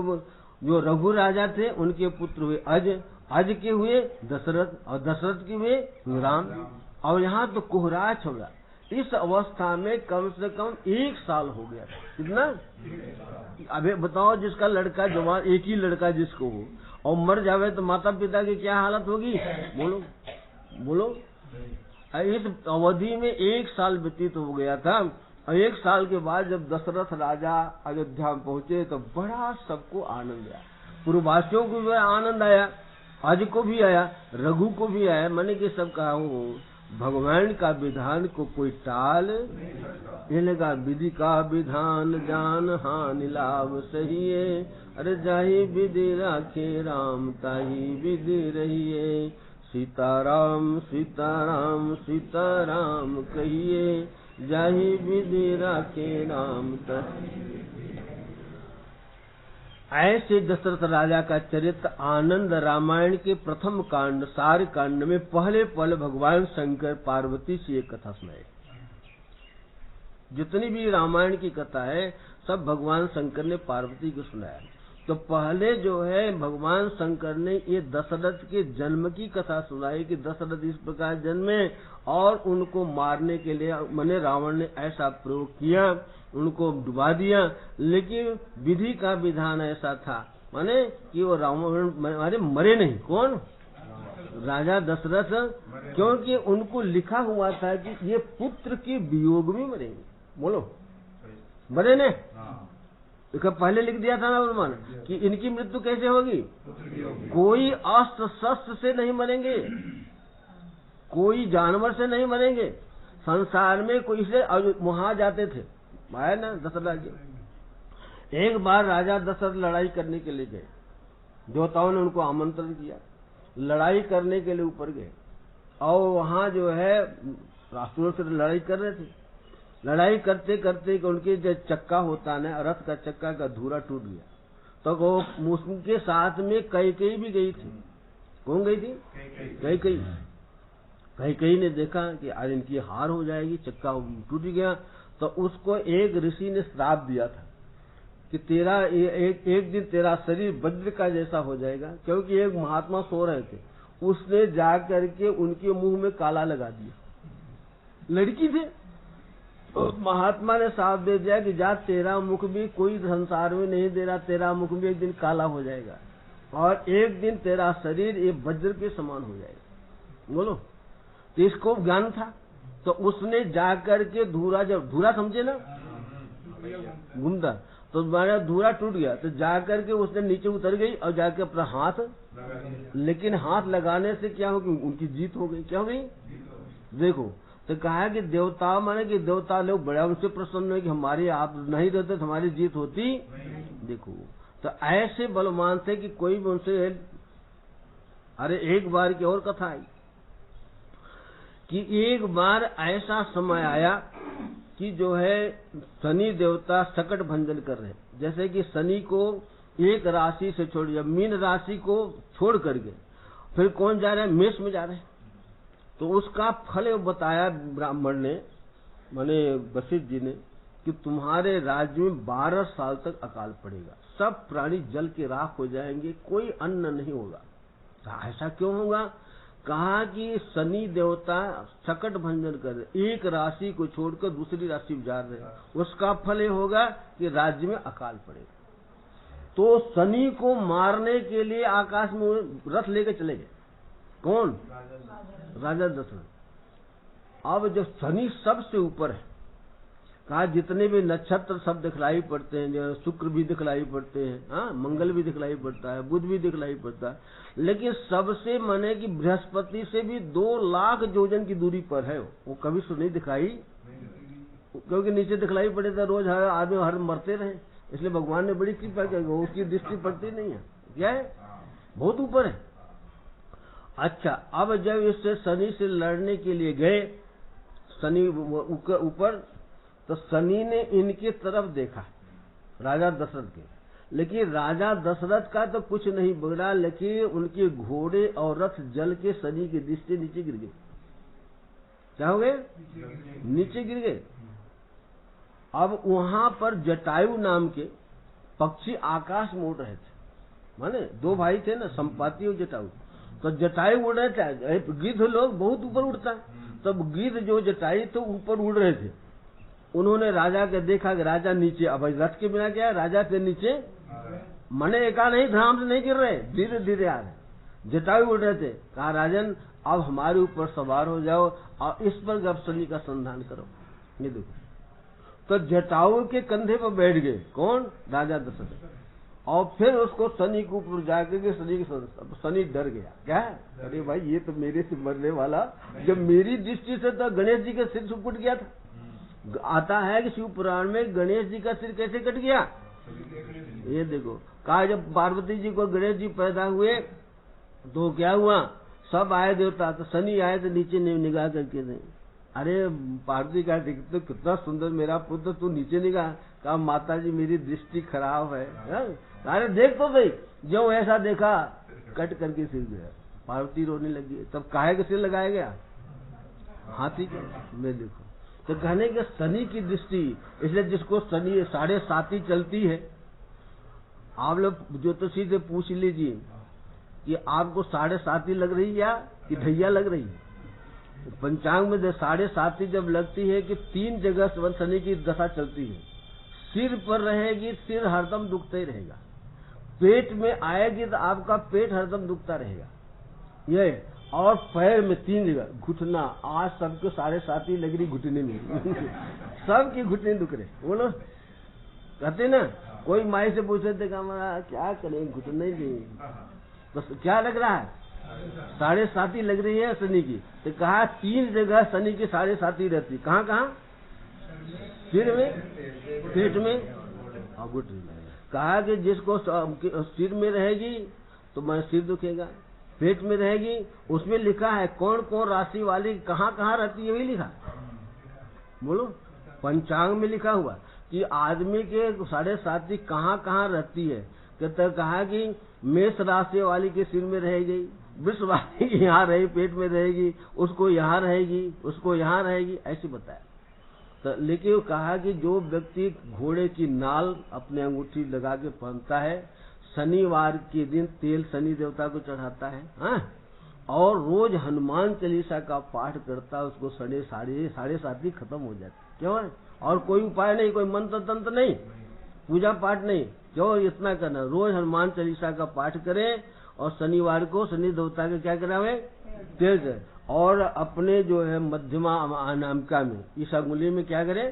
जो रघु राजा थे उनके पुत्र हुए अज के हुए दशरथ, और दशरथ के हुए राम। और यहाँ तो कोहरा छोड़ा। इस अवस्था में कम से कम 1 साल हो गया। कितना? अबे बताओ, जिसका लड़का जवान, एक ही लड़का जिसको हो और मर जावे तो माता पिता की क्या हालत होगी? बोलो। इस अवधि में 1 साल व्यतीत हो गया था। और 1 साल के बाद जब दशरथ राजा अयोध्या में पहुंचे तो बड़ा सबको आनंद आया। पूर्ववासियों को भी आनंद आया, अज को भी आया, रघु को भी आया। मैंने कि सब कहा हो भगवान का विधान को कोई टाल इनका विधि का विधान जान हानि लाभ सही है। अरे जाही विधि राखे राम ताही विधि रहिए। सीताराम सीताराम सीताराम कहिए, जाही विधि राखे राम ताही। ऐसे दशरथ राजा का चरित्र आनंद रामायण के प्रथम कांड सार कांड में पहले भगवान शंकर पार्वती से एक कथा सुनाई। जितनी भी रामायण की कथा है सब भगवान शंकर ने पार्वती को सुनाया। तो पहले जो है भगवान शंकर ने ये दशरथ के जन्म की कथा सुनाई कि दशरथ इस प्रकार जन्मे और उनको मारने के लिए मैंने रावण ने ऐसा प्रयोग किया, उनको डुबा दिया। लेकिन विधि का विधान ऐसा था माने कि वो रावण मरे नहीं। कौन? राजा दशरथ, क्योंकि उनको लिखा हुआ था कि ये पुत्र के वियोग में मरेंगे। बोलो, मरे ने इसका पहले लिख दिया था ना भगवान कि इनकी मृत्यु कैसे होगी? कोई अस्त्र शस्त्र से नहीं मरेंगे, कोई जानवर से नहीं मरेंगे। संसार में कोई से वहां जाते थे आया ना दशरथ जी। एक बार राजा दशरथ लड़ाई करने के लिए गए, देवताओं ने उनको आमंत्रण किया, लड़ाई करने के लिए ऊपर गए और वहां जो है राष्ट्रों से लड़ाई कर रहे थे। लड़ाई करते करते उनके जो चक्का होता है ना रथ का चक्का का धूरा टूट गया। तो वो उनके साथ में कैकेयी भी गई थी। कौन गई थी? कैकेयी ने देखा कि आज इनकी हार हो जाएगी, चक्का टूट गया। तो उसको एक ऋषि ने श्राप दिया था कि तेरा एक दिन तेरा शरीर वज्र का जैसा हो जाएगा। क्योंकि एक महात्मा सो रहे थे, उसने जा करके उनके मुंह में काला लगा दिया, लड़की थे। तो महात्मा ने साफ दे दिया कि जा, तेरा मुख भी कोई संसार में नहीं दे रहा, तेरा मुख भी एक दिन काला हो जाएगा और एक दिन तेरा शरीर ये वज्र के समान हो जाएगा। बोलो, तो इसको ज्ञान था। तो उसने जाकर के धूरा, जब धूरा समझे ना, घूमता, तो तुम्हारा धूरा टूट गया, तो जाकर के उसने नीचे उतर गई और जाकर अपना हाथ, लेकिन हाथ लगाने से क्या हो गई, उनकी जीत हो गई। क्या हो गई? देखो, तो कहा कि देवता माने कि देवता लोग बड़ा उनसे प्रसन्न है कि हमारी आप नहीं रहते तो हमारी जीत होती। देखो, तो ऐसे बलवान थे कि कोई भी उनसे। अरे एक बार की और कथा आई कि एक बार ऐसा समय आया कि जो है शनि देवता सकट भंजन कर रहे। जैसे कि शनि को एक राशि से छोड़ दिया, मीन राशि को छोड़ करके फिर कौन जा रहे हैं, मेष में जा रहे हैं। तो उसका फल बताया ब्राह्मण ने, माने वशिष्ठ जी ने, कि तुम्हारे राज्य में 12 साल तक अकाल पड़ेगा, सब प्राणी जल के राख हो जाएंगे, कोई अन्न नहीं होगा। ऐसा क्यों होगा? कहा कि शनि देवता सकट भंजन कर रहे, एक राशि को छोड़कर दूसरी राशि में जा रहे हैं, उसका फल ये होगा कि राज्य में अकाल पड़ेगा। तो शनि को मारने के लिए आकाश में रथ लेकर चले गए। कौन? राजा दशरथ। अब जब शनि सबसे ऊपर है, कहा जितने भी नक्षत्र सब दिखलाई पड़ते हैं, जो शुक्र भी दिखलाई पड़ते हैं, हाँ, मंगल भी दिखलाई पड़ता है, बुध भी दिखलाई पड़ता है, लेकिन सबसे माने कि बृहस्पति से भी 2 लाख योजन की दूरी पर है। वो कभी तो नहीं दिखाई, क्योंकि नीचे दिखलाई पड़े तो रोज हर आदमी हर मरते रहे, इसलिए भगवान ने बड़ी कृपा की, उसकी दृष्टि पड़ती नहीं है। क्या है? बहुत ऊपर है। अच्छा, अब जब इससे शनि से लड़ने के लिए गए, शनि ऊपर, तो शनि ने इनके तरफ देखा, राजा दशरथ के, लेकिन राजा दशरथ का तो कुछ नहीं बिगड़ा, लेकिन उनके घोड़े और रथ जल के शनि की दृष्टि नीचे गिर गए। क्या हो गए? नीचे गिर गए। अब वहां पर जटायु नाम के पक्षी आकाश में उड़ रहे थे, माने 2 भाई थे ना, संपाति और जटायु। तो जटायु उड़ रहे थे, गिद्ध लोग बहुत ऊपर उड़ता है, तब गिद्ध जो जटायु तो ऊपर उड़ रहे थे। उन्होंने राजा के देखा कि राजा नीचे, अब रथ के बिना क्या है, राजा के नीचे मने एका नहीं, धड़ाम से नहीं गिर रहे, धीरे धीरे आ रहे। जटायु उड़ रहे थे। कहा राजन अब हमारे ऊपर सवार हो जाओ और इस पर अब शनि का संधान करो। ये देखो, तो जटायु के कंधे पर बैठ गए। कौन? राजा दशरथ। और फिर उसको शनि के ऊपर जाकर के शनि डर गया। क्या? अरे भाई ये तो मेरे से मरने वाला, जब मेरी दृष्टि से तो गणेश जी का सिर सुपुट गया था। आता है कि शिव पुराण में गणेश जी का सिर कैसे कट गया। ये देखो, कहा जब पार्वती जी को गणेश जी पैदा हुए तो क्या हुआ, सब आए देवता, तो शनि आए तो नीचे निगाह करके नहीं। अरे पार्वती का तो कितना सुंदर मेरा पुत्र, तू नीचे निगाह। कहा माता जी मेरी दृष्टि खराब है। अरे देख तो सही, जो ऐसा देखा कट करके सिर गया। पार्वती रोने लगी। तब काहे के सिर लगाया गया? हाथी का। मैं देखो, तो कहने के शनि की दृष्टि, इसलिए जिसको शनि 7.5 चलती है, आप लोग ज्योतिषी से पूछ लीजिए कि आपको 7.5 लग रही या कि ढैया लग रही है। पंचांग में 7.5 जब लगती है कि 3 जगह शनि की दशा चलती है। सिर पर रहेगी, सिर हरदम दुखता ही रहेगा। पेट में आएगी तो आपका पेट हरदम दुखता रहेगा ये। और पैर में 3 जगह घुटना, आज सबको 7.5 लग रही घुटने में सबकी घुटने दुख रहे। बोलो, कहते ना, कोई माई से पूछे थे क्या करें, घुटने नहीं, बस क्या लग रहा है, 7.5 लग रही है शनि की। तो कहा 3 जगह शनि की 7.5 रहती। कहाँ कहाँ? सिर में, पेट में और घुटने में। कहा कि जिसको सिर में रहेगी तो मैं सिर दुखेगा, पेट में रहेगी, उसमें लिखा है कौन कौन राशि वाली कहाँ कहाँ रहती है, वही लिखा। बोलो, पंचांग में लिखा हुआ कि आदमी के 7.5 कहाँ कहाँ रहती है। तो कहा कि मेष राशि वाली के सिर में रहेगी, वृष वाली की यहाँ रही, पेट में रहेगी, उसको यहाँ रहेगी, उसको यहाँ रहेगी, ऐसे बताया। तो लेकिन वो कहा कि जो व्यक्ति घोड़े की नाल अपने अंगूठी लगा के पहनता है, शनिवार के दिन तेल शनि देवता को चढ़ाता है, हाँ? और रोज हनुमान चालीसा का पाठ करता है, उसको साढ़े सात ही खत्म हो जाती। क्यों है? और कोई उपाय नहीं, कोई मंत्र तंत्र नहीं, पूजा पाठ नहीं, क्यों? इतना करना, रोज हनुमान चालीसा का पाठ करें और शनिवार को शनि देवता के क्या करावे? तेल चढ़े। और अपने जो है मध्यमा अनामिका में, इस अंगुली में क्या करे?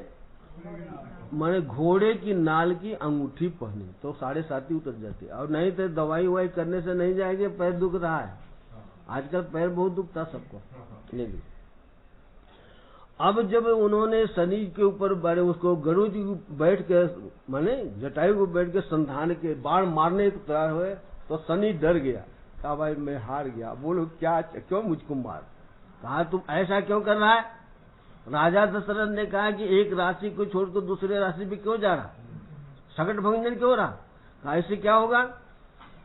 माने घोड़े की नाल की अंगूठी पहने तो 7.5 उतर जाती है। और नहीं तो दवाई ववाई करने से नहीं जाएंगे, पैर दुख रहा है आजकल, पैर बहुत दुखता सबको। लेकिन अब जब उन्होंने शनि के ऊपर बड़े उसको गरुड़ जी बैठ के माने जटायु को बैठ के संधान के बाण मारने को तैयार हुए तो शनि डर गया, कहा भाई मैं हार गया। बोलो क्या, क्यों मुझको मार? कहा तुम ऐसा क्यों कर रहा है? राजा दशरथ ने कहा कि एक राशि को छोड़कर दूसरे राशि पे क्यों जा रहा, सकट भंजन क्यों रहा? कहा इससे क्या होगा?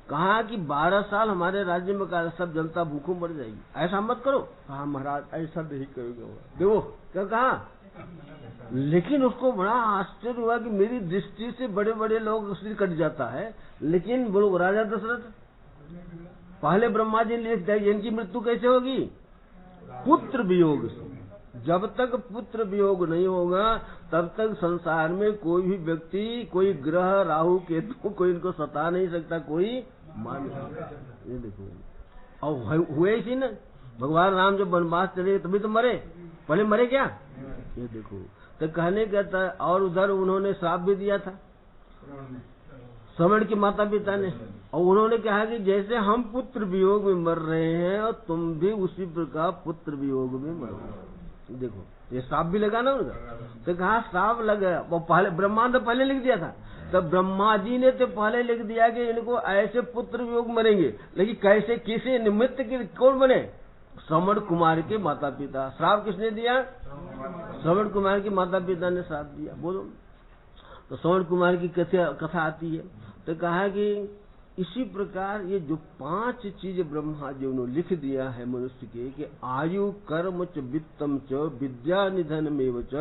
कहा कि 12 साल हमारे राज्य में का सब जनता भूखों मर जाएगी, ऐसा मत करो। कहा महाराज ऐसा नहीं करोगे। देखो क्या कहा, लेकिन उसको बड़ा आश्चर्य हुआ कि मेरी दृष्टि से बड़े बड़े लोग उससे कट जाता है, लेकिन बोलो राजा दशरथ पहले ब्रह्मा जी ने लिख दिया इनकी मृत्यु कैसे होगी? पुत्र वियोग से। जब तक पुत्र वियोग नहीं होगा तब तक संसार में कोई भी व्यक्ति, कोई ग्रह राहु केतु कोई इनको सता नहीं सकता, कोई मान। ये देखो और हुए इसी न, भगवान राम जब वनवास चले तभी तो मरे, पहले मरे क्या? ये देखो तो कहने कहता। और उधर उन्होंने श्राप भी दिया था श्रवण के माता पिता ने, और उन्होंने कहा कि जैसे हम पुत्र वियोग में मर रहे हैं और तुम भी उसी प्रकार पुत्र वियोग में मर रहे हो। देखो ये श्राप भी लगा ना उनका, तो कहा श्राप लगा। वो पहले ब्रह्मा ने पहले लिख दिया था, तब ब्रह्मा जी ने तो पहले लिख दिया कि इनको ऐसे पुत्र वियोग मरेंगे, लेकिन कैसे किसी निमित्त के कौन बने? श्रवण कुमार के माता पिता। श्राप किसने दिया? श्रवण कुमार के माता पिता ने श्राप दिया। बोलो तो श्रवण कुमार की कथा आती है, तो कहा कि इसी प्रकार ये जो 5 चीज ब्रह्मा जी ने लिख दिया है मनुष्य के कि आयु कर्म च वित्तम च विद्या निधन में च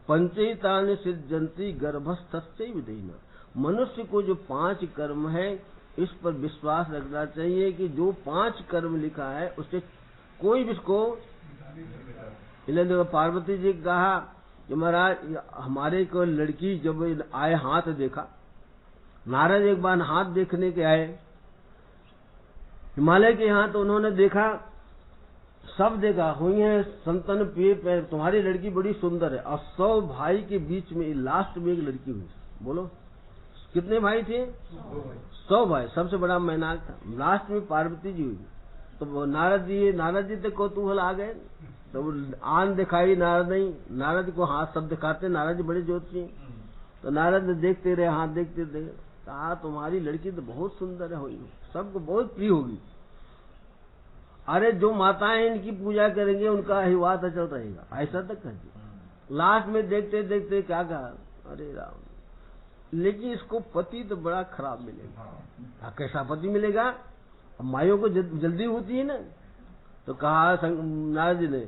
पंचैतानि सिद्धंति गर्भस्थस्यैव देहिना। मनुष्य को जो 5 कर्म है इस पर विश्वास रखना चाहिए कि जो 5 कर्म लिखा है उससे कोई भी इसको। पार्वती जी कहा कि महाराज हमारे को लड़की जब आए हाथ देखा, नारद एक बार हाथ देखने के आए हिमालय के यहाँ, तो उन्होंने देखा, सब देखा, हुई है संतन पिए, तुम्हारी लड़की बड़ी सुंदर है। और 100 भाई के बीच में लास्ट में एक लड़की हुई। बोलो कितने भाई थे? 100 भाई, सबसे बड़ा मैनाक था, लास्ट में पार्वती जी हुई। तो नारद जी तो कौतूहल आ गए, तो आन दिखाई नारद को हाथ सब दिखाते, नारद जी बड़े ज्योतिषी। तो नारद देखते रहे, हाथ देखते रहे, कहा तुम्हारी लड़की तो बहुत सुंदर है, हुई सबको बहुत प्रिय होगी। अरे जो माताएं इनकी पूजा करेंगे उनका आशीर्वाद अचल रहेगा, ऐसा तक कह दिया। लास्ट में देखते देखते क्या कहा, अरे राम, लेकिन इसको पति तो बड़ा खराब मिलेगा। कैसा पति मिलेगा? माइयों को जल्दी होती है ना। तो कहा नारद जी ने,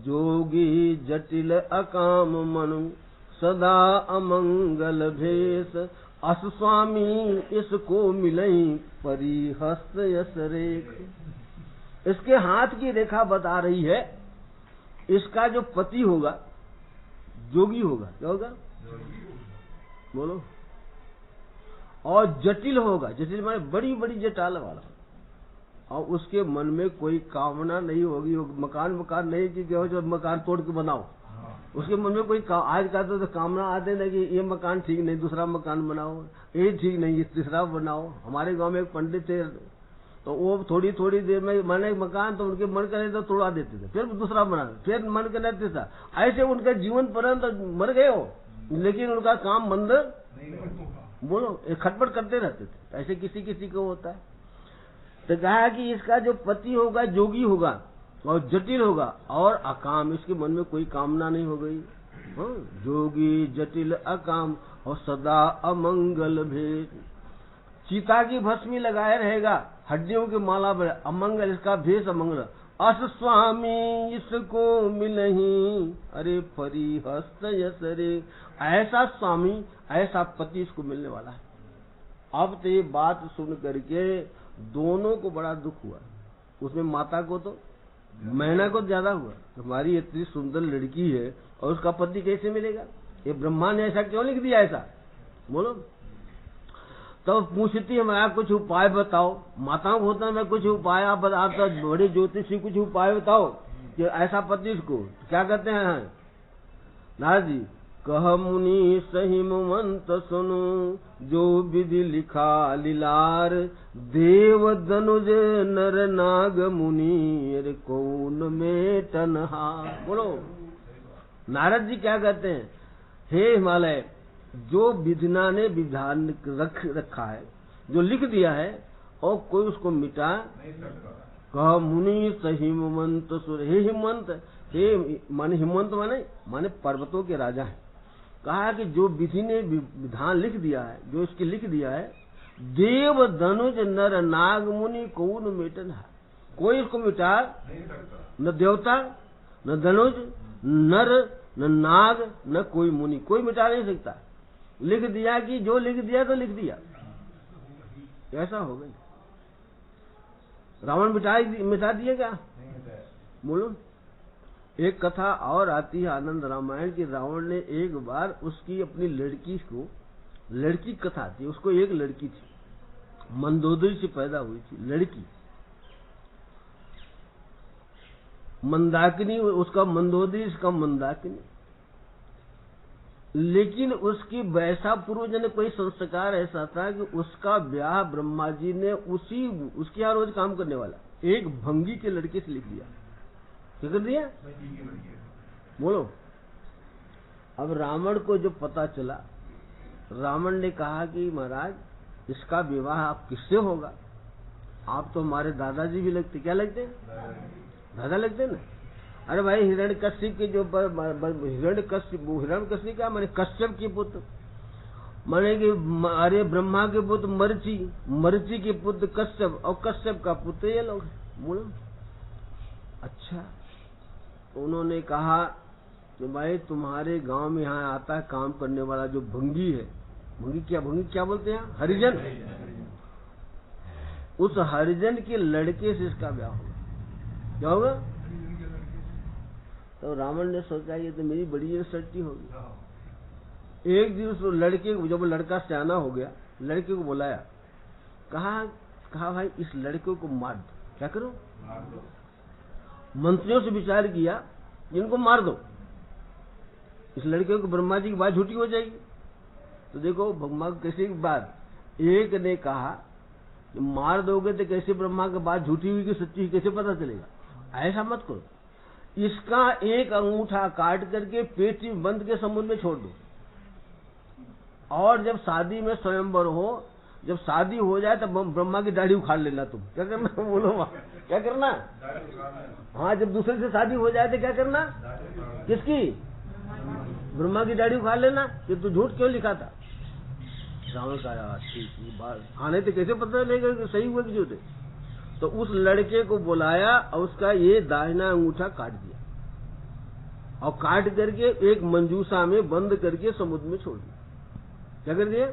जोगी जटिल अकाम मनु सदा अमंगल भेष, अस स्वामी इसको मिलई परिहस्त यस रेख। इसके हाथ की रेखा बता रही है, इसका जो पति होगा जोगी होगा। क्या होगा? बोलो। और जटिल होगा, जटिल माने बड़ी बड़ी जटाल वाला, और उसके मन में कोई कामना नहीं होगी। मकान नहीं कि जो मकान तोड़ के बनाओ, उसके मन में कोई आज का तो कामना आते ना कि ये मकान ठीक नहीं, दूसरा मकान बनाओ, ये ठीक नहीं, तीसरा बनाओ। हमारे गांव में एक पंडित थे, तो वो थोड़ी थोड़ी देर में बने मकान, तो उनके मन करे तो तोड़ा देते थे, फिर दूसरा बना, फिर मन करे तीसरा। ऐसे उनका जीवन पर्यंत मर गए हो, लेकिन उनका काम बंद बोलो खटपट करते रहते थे। ऐसे किसी किसी को होता है। तो कहा कि इसका जो पति होगा जोगी होगा और जटिल होगा और अकाम, इसके मन में कोई कामना नहीं हो गई। जोगी जटिल अकाम और सदा अमंगल भेद, चिता की भस्मी लगाए रहेगा, हड्डियों की माला बड़े, अमंगल इसका भेष अमंगल, अस स्वामी इसको मिलही, अरे फरी हस्त यसरे। ऐसा स्वामी, ऐसा पति इसको मिलने वाला है। अब तो ये बात सुन करके दोनों को बड़ा दुख हुआ। उसमें माता को तो, मैना को ज्यादा हुआ। हमारी इतनी सुंदर लड़की है और उसका पति कैसे मिलेगा? ये ब्रह्मा ने ऐसा क्यों लिख दिया? ऐसा बोलो। तो पूछती है, मैं कुछ उपाय बताओ। माताओं को होता है मैं कुछ उपाय, आप तो बड़े ज्योतिषी, कुछ उपाय बताओ कि ऐसा पति इसको। क्या कहते हैं नारद जी? कह मुनि सही मंत सुनु, जो विधि लिखा लीलार, देव दनुज नर नाग मुनि, अरे कौन में तन्हा। बोलो। नारद जी क्या कहते हैं? हे हिमालय, जो विधिना ने विधान रखा है, जो लिख दिया है, और कोई उसको मिटा नहीं सकता। कह मुनि सही हिमंत सुर। हे हिमंत, हे माने हिमंत माने पर्वतों के राजा है। कहा कि जो विधि ने विधान लिख दिया है, जो इसकी लिख दिया है, देव धनुज नर नाग मुनि कौन मेटन है। कोई इसको मिटा नहीं सकता। न देवता, न धनुज, नर, न नाग, न कोई मुनि, कोई मिटा नहीं सकता। लिख दिया कि जो लिख दिया तो लिख दिया, ऐसा हो गई। रावण मिटा दिए क्या? बोलो। एक कथा और आती है आनंद रामायण की। रावण ने एक बार उसकी अपनी लड़की को, लड़की कथा थी, उसको एक लड़की थी, मंदोदरी से पैदा हुई थी लड़की, मंदाकिनी, उसका मंदोदरी, इसका मंदाकिनी। लेकिन उसकी वैसा पूर्वज ने कोई संस्कार ऐसा था कि उसका ब्याह ब्रह्मा जी ने उसके यहाँ रोज काम करने वाला एक भंगी के लड़के से लिख दिया। क्या कर दिया? बोलो। अब रावण को जो पता चला, रावण ने कहा कि महाराज, इसका विवाह आप किससे होगा? आप तो हमारे दादाजी भी लगते। क्या लगते? दादा लगते ना। अरे भाई, हिरण्यकश्यप के जो हिरण्यकश्यप क्या माने? कश्यप के पुत्र, माने कि अरे ब्रह्मा के पुत्र मरची, मरची के पुत्र कश्यप, और कश्यप का पुत्र ये लोग। बोलो। अच्छा, उन्होंने कहा कि भाई तुम्हारे गांव में यहाँ आता है काम करने वाला जो भंगी है, भंगी क्या बोलते हैं? हरिजन। उस हरिजन के लड़के से इसका ब्याह होगा। क्या होगा? तो रावण ने सोचा ये तो मेरी बड़ी इंसल्टी होगी। एक दिन उस लड़के को, जब लड़का सियाना हो गया, लड़के को बुलाया, कहा भाई इस लड़के को मार दो। क्या करो? मार दो। मंत्रियों से विचार किया, इनको मार दो, इस लड़के को ब्रह्मा जी की बात झूठी हो जाएगी। तो देखो ब्रह्मा कैसे की बात, एक ने कहा मार दोगे तो कैसे ब्रह्मा की बात झूठी हुई कि सच्ची कैसे पता चलेगा? ऐसा मत करो, इसका एक अंगूठा काट करके पेटी बंद के समुद्र में छोड़ दो, और जब शादी में स्वयंवर हो, जब शादी हो जाए तब ब्रह्मा की दाढ़ी उखाड़ लेना। तुम क्या करना? बोलो। क्या करना? हाँ, जब दूसरे से शादी हो जाए तो क्या करना? किसकी? ब्रह्मा की दाढ़ी उखाड़ लेना कि तू झूठ क्यों लिखा था। रावण का यार ठीक बात, आने तो कैसे पता चलेगा कि सही हुआ कि झूठ है? तो उस लड़के को बुलाया और उसका ये दाहिना अंगूठा काट दिया, और काट करके एक मंजूसा में बंद करके समुद्र में छोड़ दिया। क्या कर दिया?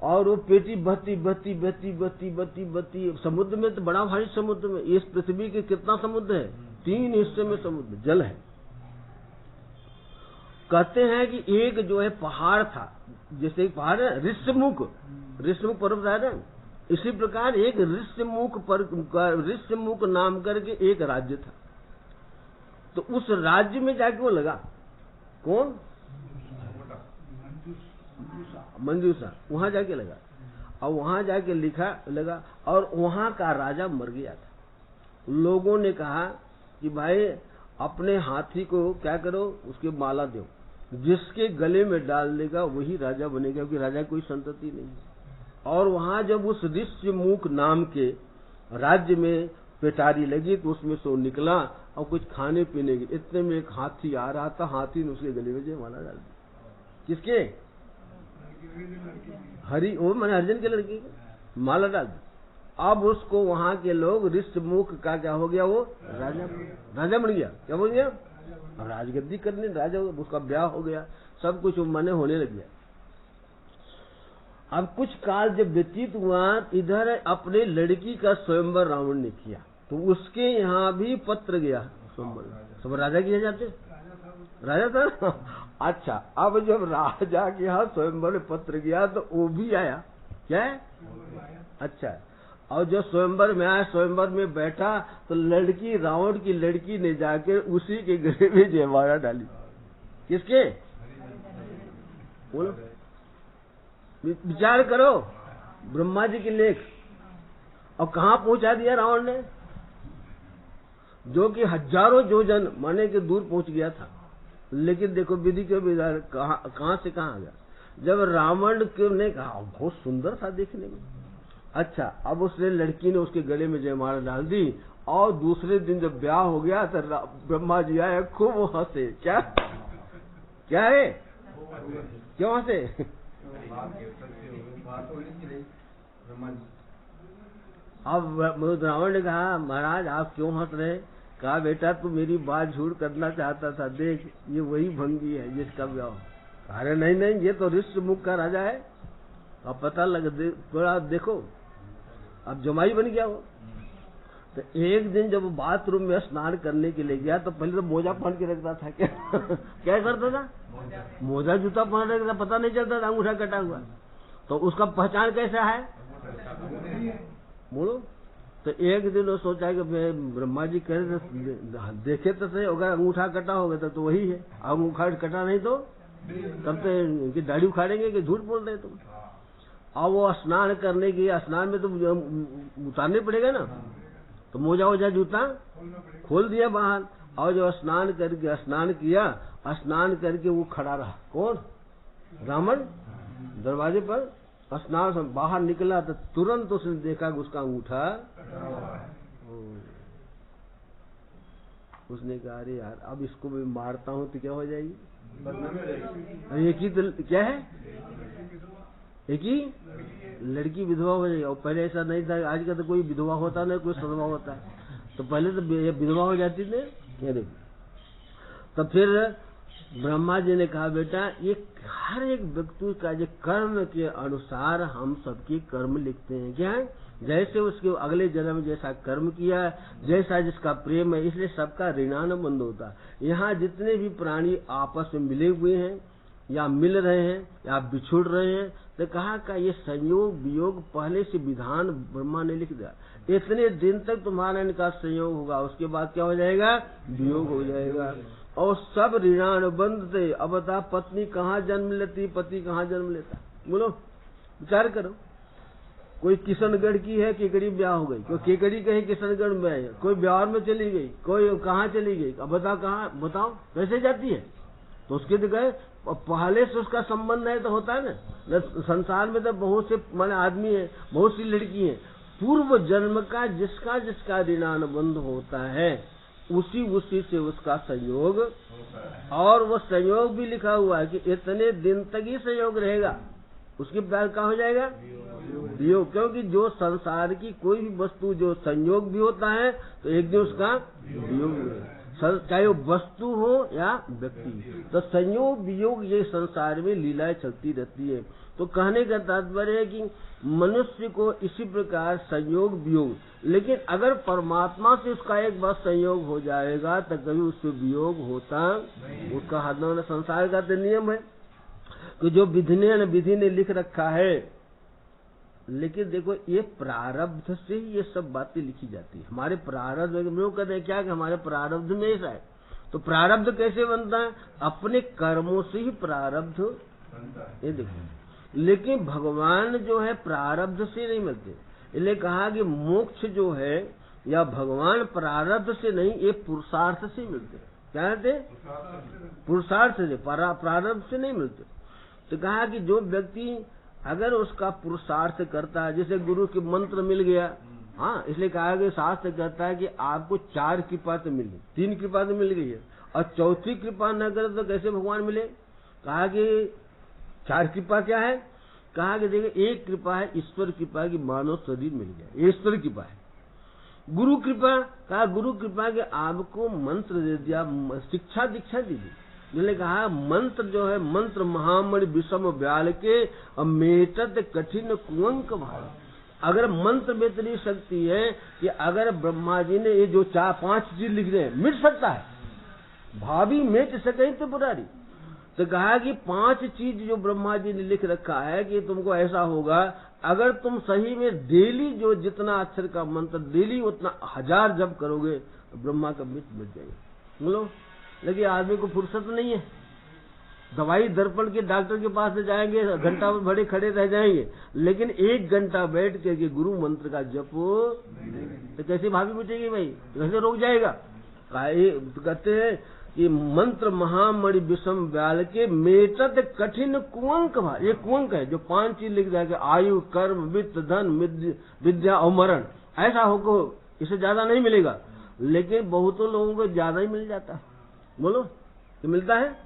और वो पेटी बहती समुद्र में, तो बड़ा भारी समुद्र में, इस पृथ्वी के कितना समुद्र है? 3 हिस्से में समुद्र जल है। कहते हैं कि एक जो है पहाड़ था, जैसे एक पहाड़ है ऋष्यमुख पर्वत है ना, इसी प्रकार एक ऋष्यमुख नाम करके एक राज्य था। तो उस राज्य में जाके वो लगा, कौन? मंजूसा। वहां जाके लगा, और वहां जाके लगा, और वहां का राजा मर गया था। लोगों ने कहा कि भाई अपने हाथी को क्या करो, उसके माला दो, जिसके गले में डाल देगा वही राजा बनेगा, क्योंकि राजा कोई संतति नहीं है। और वहां जब उस ऋष्यमुख नाम के राज्य में पेटारी लगी तो उसमें से निकला, और कुछ खाने पीने के इतने में एक हाथी आ रहा था, हाथी ने उसके गले में माला डाल दी। किसके? हरि, वो मैंने अर्जुन के लड़के माला डाल दी। अब उसको वहां के लोग ऋष्यमुख का क्या हो गया, वो राजा बन गया। क्या बोल गया? अब राजगद्दी करने राजा, उसका ब्याह हो गया, सब कुछ मने होने लग गया। अब कुछ काल जब व्यतीत हुआ, इधर अपने लड़की का स्वयंवर रावण ने किया, तो उसके यहाँ भी पत्र गया। सब राजा किए जाते, राजा था। अच्छा, अब जब राजा के यहाँ स्वयंवर में पत्र गया तो वो भी आया। क्या है? अच्छा, और जो स्वयंवर में आया, स्वयंवर में बैठा तो लड़की, रावण की लड़की ने जाकर उसी के गले में जयमाला डाली। किसके? बोलो, विचार करो, ब्रह्मा जी के लेख। और कहाँ पहुंचा दिया रावण ने, जो कि हजारों योजन माने के दूर पहुंच गया था। लेकिन देखो विधि के विधान कहाँ से कहाँ आ गया। जब रावण ने कहा बहुत सुंदर था देखने में, अच्छा, अब उसने लड़की ने उसके गले में जयमाला डाल दी, और दूसरे दिन जब ब्याह हो गया तो ब्रह्मा जी आए, खूब हंसे। क्या क्या है, क्यों हंसे? अब रावण ने कहा महाराज आप क्यों हंस रहे? कहा बेटा तू मेरी बात झूठ करना चाहता था, देख ये वही भंगी है जिसका ब्याह। अरे नहीं नहीं, ये तो ऋष्यमुख का राजा है। अब पता लग थोड़ा देखो, अब जमाई बन गया वो। तो एक दिन जब बाथरूम में स्नान करने के लिए गया तो पहले तो मोजा पहन के रखता था। क्या क्या करता था? मोजा जूता पहन रखता, पता नहीं चलता था अंगूठा कटा हुआ। तो उसका पहचान कैसा है बोलो? तो एक दिन वो सोचा कि ब्रह्मा जी कह रहे देखे तो सही, अगर अंगूठा कटा होगा तो वही है, अंगूठा कटा नहीं तो तब तो दाढ़ी उखाड़ेंगे कि झूठ बोल रहे तुम। और वो स्नान करने की, स्नान में तो उतारने पड़ेगा ना, तो मोजा वोजा जूता खोल दिया बाहर, और जो स्नान करके स्नान किया, स्नान करके वो खड़ा रहा। कौन? रावण दरवाजे पर स्नान से बाहर निकला तो तुरंत उसने देखा कि उसका अंगूठा। उसने कहा अरे यार अब इसको मैं मारता हूं तो क्या हो जाएगी? एक ही तो क्या है, एक ही लड़की विधवा हो जाएगी। और पहले ऐसा नहीं था, आज का तो कोई विधवा होता नहीं, कोई सधवा होता है। तो पहले तो विधवा हो जाती थी। ये देखो, तो फिर ब्रह्मा जी ने कहा बेटा ये हर एक व्यक्ति का जो कर्म के अनुसार हम सबके कर्म लिखते हैं। क्या है? जैसे उसके अगले जन्म में जैसा कर्म किया, जैसा जिसका प्रेम है, इसलिए सबका ऋणानुबंध होता है। यहाँ जितने भी प्राणी आपस में मिले हुए हैं या मिल रहे हैं या बिछुड़ रहे हैं, तो कहा का ये संयोग वियोग पहले से विधान ब्रह्मा ने लिख दिया। इतने दिन तक तुम्हारा इनका संयोग होगा, उसके बाद क्या हो जाएगा? वियोग हो जाएगा। और सब ऋणानुबंध थे। अब बता पत्नी कहाँ जन्म लेती, पति कहाँ जन्म लेता? बोलो, विचार करो। कोई किशनगढ़ की है, केकड़ी ब्याह हो गई, कोई केकड़ी कहीं किशनगढ़ में है, कोई बिहार में चली गई, कोई कहाँ चली गई। अब बता कहाँ, बताओ कैसे जाती है? तो उसके तो गए पहले से उसका संबंध है तो होता है ना। संसार में तो बहुत से माने आदमी है, बहुत सी लड़की है, पूर्व जन्म का जिसका जिसका ऋणानुबंध होता है उसी से उसका संयोग। और वो संयोग भी लिखा हुआ है कि इतने दिन तक ही संयोग रहेगा, उसके बाद क्या हो जाएगा? वियोग। क्योंकि जो संसार की कोई भी वस्तु जो संयोग भी होता है तो एक दिन उसका वियोग, चाहे वो वस्तु हो या व्यक्ति। तो संयोग वियोग ये संसार में लीलाएं चलती रहती है। तो कहने का तात्पर्य है कि मनुष्य को इसी प्रकार संयोग वियोग, लेकिन अगर परमात्मा से उसका एक बार संयोग हो जाएगा तो कभी उससे वियोग होता उसका हाथ। संसार का तो नियम है कि जो विधि ने लिख रखा है, लेकिन देखो ये प्रारब्ध से ही ये सब बातें लिखी जाती है। हमारे प्रारब्ध में लोग कहते हैं क्या कि हमारे प्रारब्ध में ऐसा है। तो प्रारब्ध कैसे बनता है? अपने कर्मों से ही प्रारब्ध ये देखो। लेकिन भगवान जो है प्रारब्ध से नहीं मिलते, इसलिए कहा कि मोक्ष जो है या भगवान प्रारब्ध से नहीं, ये पुरुषार्थ से मिलते। क्या कहते? पुरुषार्थ से, प्रारब्ध से नहीं मिलते। तो कहा कि जो व्यक्ति अगर उसका पुरुषार्थ करता है, जैसे गुरु के मंत्र मिल गया, हाँ, इसलिए कहा कि शास्त्र कहता है कि आपको 4 कृपा तो मिली, 3 कृपा तो मिल गई है, और चौथी कृपा न करे तो कैसे भगवान मिले? कहा कि 4 कृपा क्या है कहा कि देखिए एक कृपा है ईश्वर कृपा की मानव शरीर मिल गया, ये ईश्वर कृपा है। गुरु कृपा, कहा गुरु कृपा के आपको मंत्र दे दिया, शिक्षा दीक्षा दी दी। मैंने कहा मंत्र जो है मंत्र महामणि विषम व्याल के अमेटत कठिन कुंवक भाव। अगर मंत्र में इतनी शक्ति है कि अगर ब्रह्मा जी ने ये जो 4-5 चीज लिख रहे हैं मिट सकता है, भाभी मेट सके तो पुरारी। तो कहा कि 5 चीज जो ब्रह्मा जी ने लिख रखा है कि तुमको ऐसा होगा, अगर तुम सही में डेली जो जितना अक्षर का मंत्र डेली उतना 1000 जप करोगे तो ब्रह्मा का मिट मिट जाएगा। बोलो, लेकिन आदमी को फुर्सत नहीं है, दवाई दर्पण के डॉक्टर के पास से जाएंगे, घंटा भरे खड़े रह जाएंगे, लेकिन 1 घंटा बैठ के गुरु मंत्र का जपो तो कैसे भाभी मिटेगी भाई, कैसे रोक जाएगा। कहते हैं कि मंत्र महामणि विषम व्याल के मेटत कठिन कुंवक भाव। ये कुंवक है जो 5 चीज लिख जाएगा, आयु कर्म वित्त धन विद्या और मरण। ऐसा होको इससे ज्यादा नहीं मिलेगा, लेकिन बहुतों लोगों को ज्यादा ही मिल जाता है। बोलो कि मिलता है,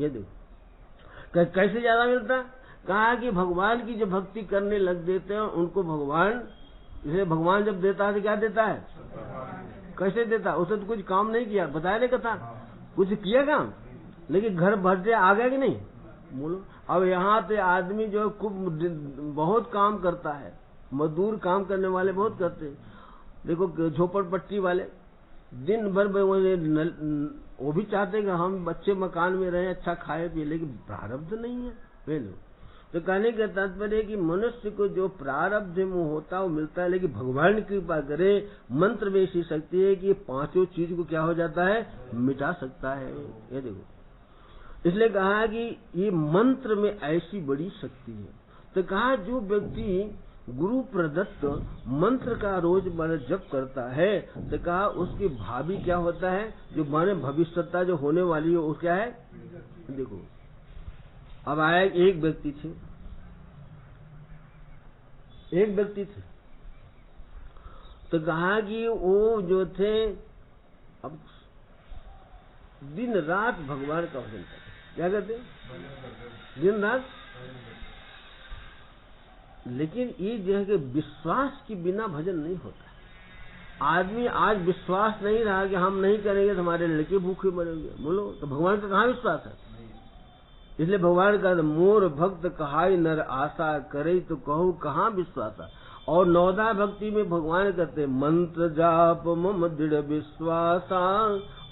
ये देखो कैसे ज्यादा मिलता है। कहा कि भगवान की जो भक्ति करने लग देते हैं उनको भगवान, इसे भगवान जब देता है तो क्या देता है, कैसे देता है। उसने तो कुछ काम नहीं किया, बताया नहीं कथा, कुछ किया काम, लेकिन घर भर से आ गया कि नहीं। बोलो, अब यहाँ पे आदमी जो खूब बहुत काम करता है, मजदूर काम करने वाले बहुत करते हैं। देखो झोपड़पट्टी वाले दिन भर वो भी चाहते कि हम बच्चे मकान में रहे, अच्छा खाए पिए, लेकिन प्रारब्ध नहीं है। लो तो कहने का तात्पर्य है कि मनुष्य को जो प्रारब्ध में होता है वो मिलता है, लेकिन भगवान की कृपा करे मंत्र में ऐसी शक्ति है कि 5 चीज को क्या हो जाता है, मिटा सकता है। ये देखो, इसलिए कहा कि ये मंत्र में ऐसी बड़ी शक्ति है। तो कहा जो व्यक्ति गुरु प्रदत्त मंत्र का रोज माने जप करता है तो कहा उसकी भावी क्या होता है, जो माने भविष्यता जो होने वाली है वो क्या है। देखो अब आया एक व्यक्ति थे तो कहा कि वो जो थे अब दिन रात भगवान का भजन करते, क्या करते दिन रात, लेकिन ये जो है कि विश्वास के बिना भजन नहीं होता। आदमी आज विश्वास नहीं रहा कि हम नहीं करेंगे तो हमारे लड़के भूखे मरेंगे। बोलो तो भगवान का कहाँ विश्वास है। इसलिए भगवान का मोर भक्त कहाई नर आशा करे तो कहूँ कहाँ विश्वास है। और नौदा भक्ति में भगवान कहते मंत्र जाप मम दृढ़ विश्वासा,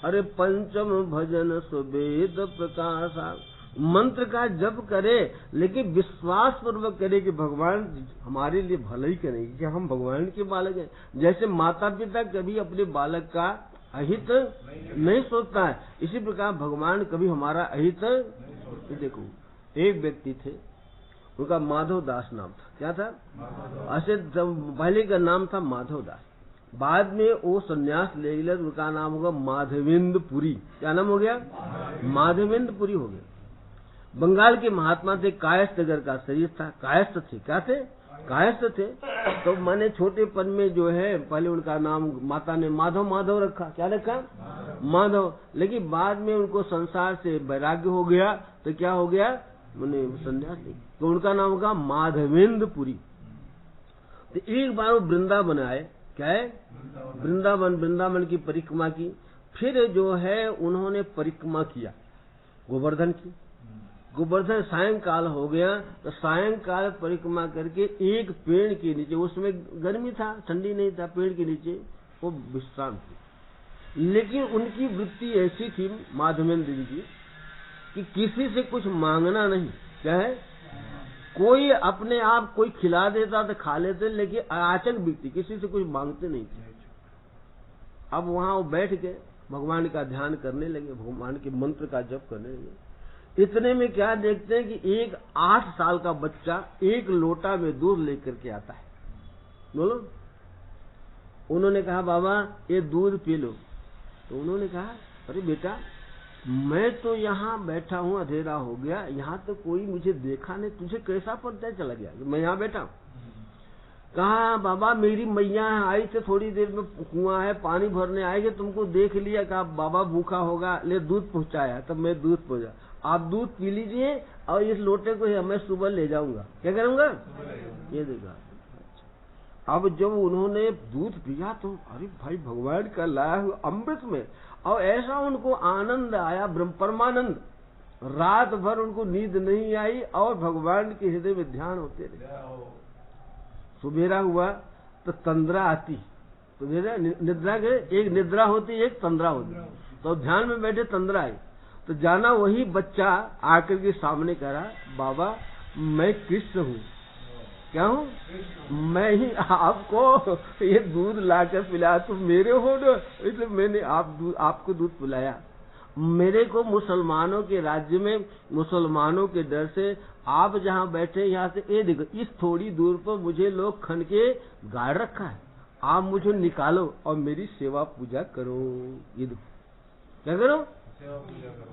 अरे पंचम भजन सुवेद प्रकाशा। मंत्र का जप करे लेकिन विश्वास पूर्वक करे कि भगवान हमारे लिए भला ही करेंगे, कि हम भगवान के बालक हैं। जैसे माता पिता कभी अपने बालक का अहित नहीं सोचता है, इसी प्रकार भगवान कभी हमारा अहित। देखो एक व्यक्ति थे, उनका माधव दास नाम था। क्या था, ऐसे पहले का नाम था माधव दास, बाद में वो संन्यास ले लिया, उनका नाम होगा माधवेंद्र पुरी। क्या नाम हो गया, माधवेंद्र पुरी हो गया। बंगाल के महात्मा थे, कायस्थ नगर का शरीर था, कायस्थ थे। क्या थे, कायस्थ थे। तो मैंने छोटेपन में जो है पहले उनका नाम माता ने माधव रखा। क्या रखा, माधव। लेकिन बाद में उनको संसार से वैराग्य हो गया तो क्या हो गया, मैंने संन्यास ली, तो उनका नाम होगा माधवेंद्र पुरी। तो एक बार वो वृंदावन आए, क्या है वृंदावन की परिक्रमा की। फिर जो है उन्होंने परिक्रमा किया गोवर्धन की। गोवर्धन सायंकाल हो गया तो सायंकाल परिक्रमा करके एक पेड़ के नीचे, उसमें गर्मी था ठंडी नहीं था, पेड़ के नीचे वो विश्राम थी। लेकिन उनकी वृत्ति ऐसी थी माधवेंद्र जी की कि किसी से कुछ मांगना नहीं। क्या है, कोई अपने आप कोई खिला देता तो खा लेते, लेकिन अयाचक व्यक्ति, किसी से कुछ मांगते नहीं थे। अब वहां वो बैठ के भगवान का ध्यान करने लगे, भगवान के मंत्र का जप करने लगे। इतने में क्या देखते हैं कि एक 8 साल का बच्चा एक लोटा में दूध लेकर के आता है। बोलो, उन्होंने कहा बाबा ये दूध पी लो। तो उन्होंने कहा अरे बेटा मैं तो यहाँ बैठा हूँ, अंधेरा हो गया, यहाँ तो कोई मुझे देखा नहीं, तुझे कैसा पता चला गया कि मैं यहाँ बैठा हूँ। कहा बाबा मेरी मैया आई थे, थोड़ी देर में कुआं है पानी भरने आएंगे, तुमको देख लिया, कहा बाबा भूखा होगा, ले दूध पहुँचाया, तब मैं दूध पहुँचा। आप दूध पी लीजिए और इस लोटे को मैं सुबह ले जाऊंगा। क्या करूंगा? ये देखा। अब जब उन्होंने दूध पिया तो अरे भाई भगवान का लाया हुआ अमृत में, और ऐसा उनको आनंद आया, ब्रह्म परमानंद। रात भर उनको नींद नहीं आई और भगवान के हृदय में ध्यान होते रहे। सुबेरा हुआ तो तंद्रा आती, तो निद्रा के एक निद्रा होती, एक तंद्रा होती। तो ध्यान में बैठे तंद्रा आई, तो जाना वही बच्चा आकर के सामने कह रहा, बाबा मैं कृष्ण हूँ। क्या हूँ? मैं ही आपको ये दूध लाकर पिलाया, तो मेरे हो ना, इसलिए मैंने आपको दूध पिलाया। मेरे को मुसलमानों के राज्य में, मुसलमानों के डर से आप जहाँ बैठे यहाँ से ये देखो, इस थोड़ी दूर पर मुझे लोग खन के गाड़ रखा है। आप मुझे निकालो और मेरी सेवा पूजा करो। ये देखो क्या करो,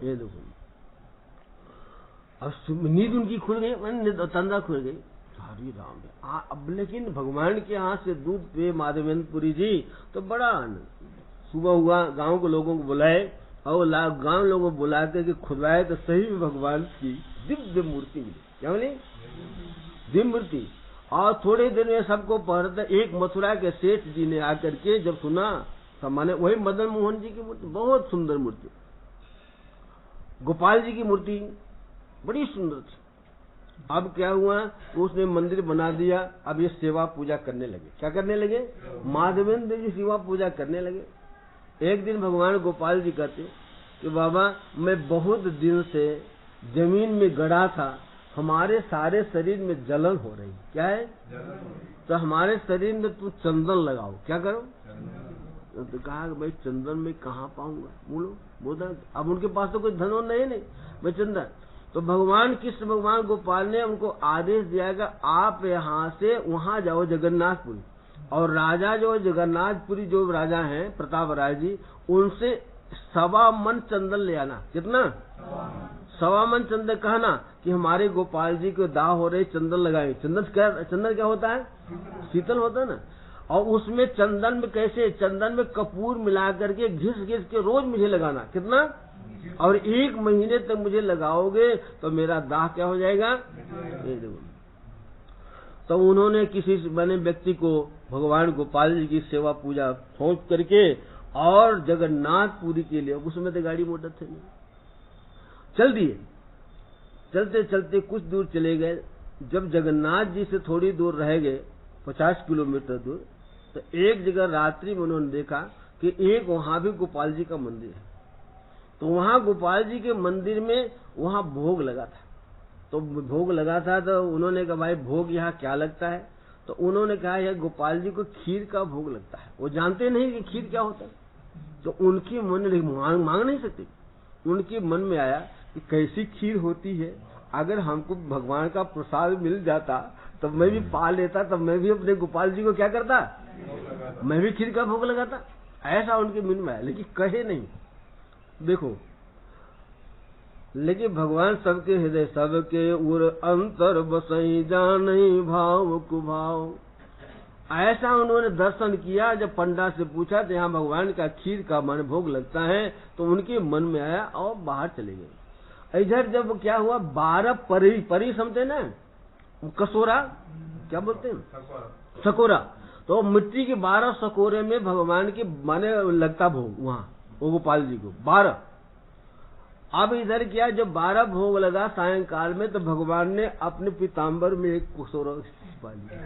ये देखो। अब नींद उनकी खुल गई, तंद्रा खुल गई। हरि राम। अब लेकिन भगवान के हाथ से दूध पे माधवेंद्रपुरी जी तो बड़ा आनंद। सुबह हुआ, गांव के लोगों को बुलाए और गांव लोगों को बुला करके खुदवाए तो सही में भगवान की दिव्य मूर्ति मिली। क्या बोली? दिव्य मूर्ति। और थोड़े दिन में सबको पहरता। एक मथुरा के सेठ जी ने आकर के जब सुना, तो माने वही मदन मोहन जी की मूर्ति, बहुत सुंदर मूर्ति। गोपाल जी की मूर्ति बड़ी सुंदर थी। अब क्या हुआ, उसने मंदिर बना दिया। अब ये सेवा पूजा करने लगे। क्या करने लगे? माधवेंद्र जी सेवा पूजा करने लगे। एक दिन भगवान गोपाल जी कहते कि बाबा मैं बहुत दिन से जमीन में गड़ा था, हमारे सारे शरीर में जलन हो रही। क्या है? तो हमारे शरीर में तू चंदन लगाओ। क्या करो? तो कहा भाई चंदन में कहाँ पाऊंगा? बोलो। अब उनके पास तो कोई धन नहीं, भाई चंदन। तो भगवान कृष्ण, भगवान गोपाल ने उनको आदेश दिया कि आप यहाँ से वहाँ जाओ जगन्नाथपुरी, और राजा जो जगन्नाथपुरी जो राजा हैं प्रताप राय जी, उनसे 1.25 मन चंदन ले आना। कितना? 1.25 मन चंदन। कहना कि हमारे गोपाल जी को दाह हो रहे, चंदन लगाए। चंदन क्या होता है? शीतल होता है ना। और उसमें चंदन में कैसे? चंदन में कपूर मिला करके घिस घिस के रोज मुझे लगाना। कितना? और 1 महीने तक मुझे लगाओगे तो मेरा दाह क्या हो जाएगा? तो उन्होंने किसी बने व्यक्ति को भगवान गोपाल जी की सेवा पूजा सौंप करके और जगन्नाथपुरी के लिए, उसमें तो गाड़ी मोटर थे नहीं, चल दिए। चलते चलते कुछ दूर चले गए। जब जगन्नाथ जी से थोड़ी दूर रह गए, 50 किलोमीटर दूर, तो एक जगह रात्रि में उन्होंने देखा कि एक वहां भी गोपाल जी का मंदिर है। तो वहां गोपाल जी के मंदिर में वहां भोग लगा था। तो भोग लगा था तो उन्होंने कहा भाई भोग यहाँ क्या लगता है? तो उन्होंने कहा यह गोपाल जी को खीर का भोग लगता है। वो जानते नहीं कि खीर क्या होता है। तो उनकी मन मांग नहीं सकते। उनके मन में आया कि कैसी खीर होती है, अगर हमको भगवान का प्रसाद मिल जाता तो मैं भी पा लेता, तब मैं भी अपने गोपाल जी को क्या करता, मैं भी खीर का भोग लगाता। ऐसा उनके मन में आया, लेकिन कहे नहीं। देखो, लेकिन भगवान सबके हृदय सबके उर अंतर बसई जानई भाव कुभाव। ऐसा उन्होंने दर्शन किया। जब पंडा से पूछा तो यहाँ भगवान का खीर का मन भोग लगता है, तो उनके मन में आया और बाहर चले गए। इधर जब क्या हुआ, 12 परी समझते ना, कसोरा क्या बोलते हैं, सकोरा। तो मिट्टी के 12 सकोरे में भगवान के माने लगता भोग वहाँ वो गोपाल जी को 12। अब इधर क्या, जब 12 भोग लगा सायंकाल में, तो भगवान ने अपने पीताम्बर में एक कसोरा छिपा लिया।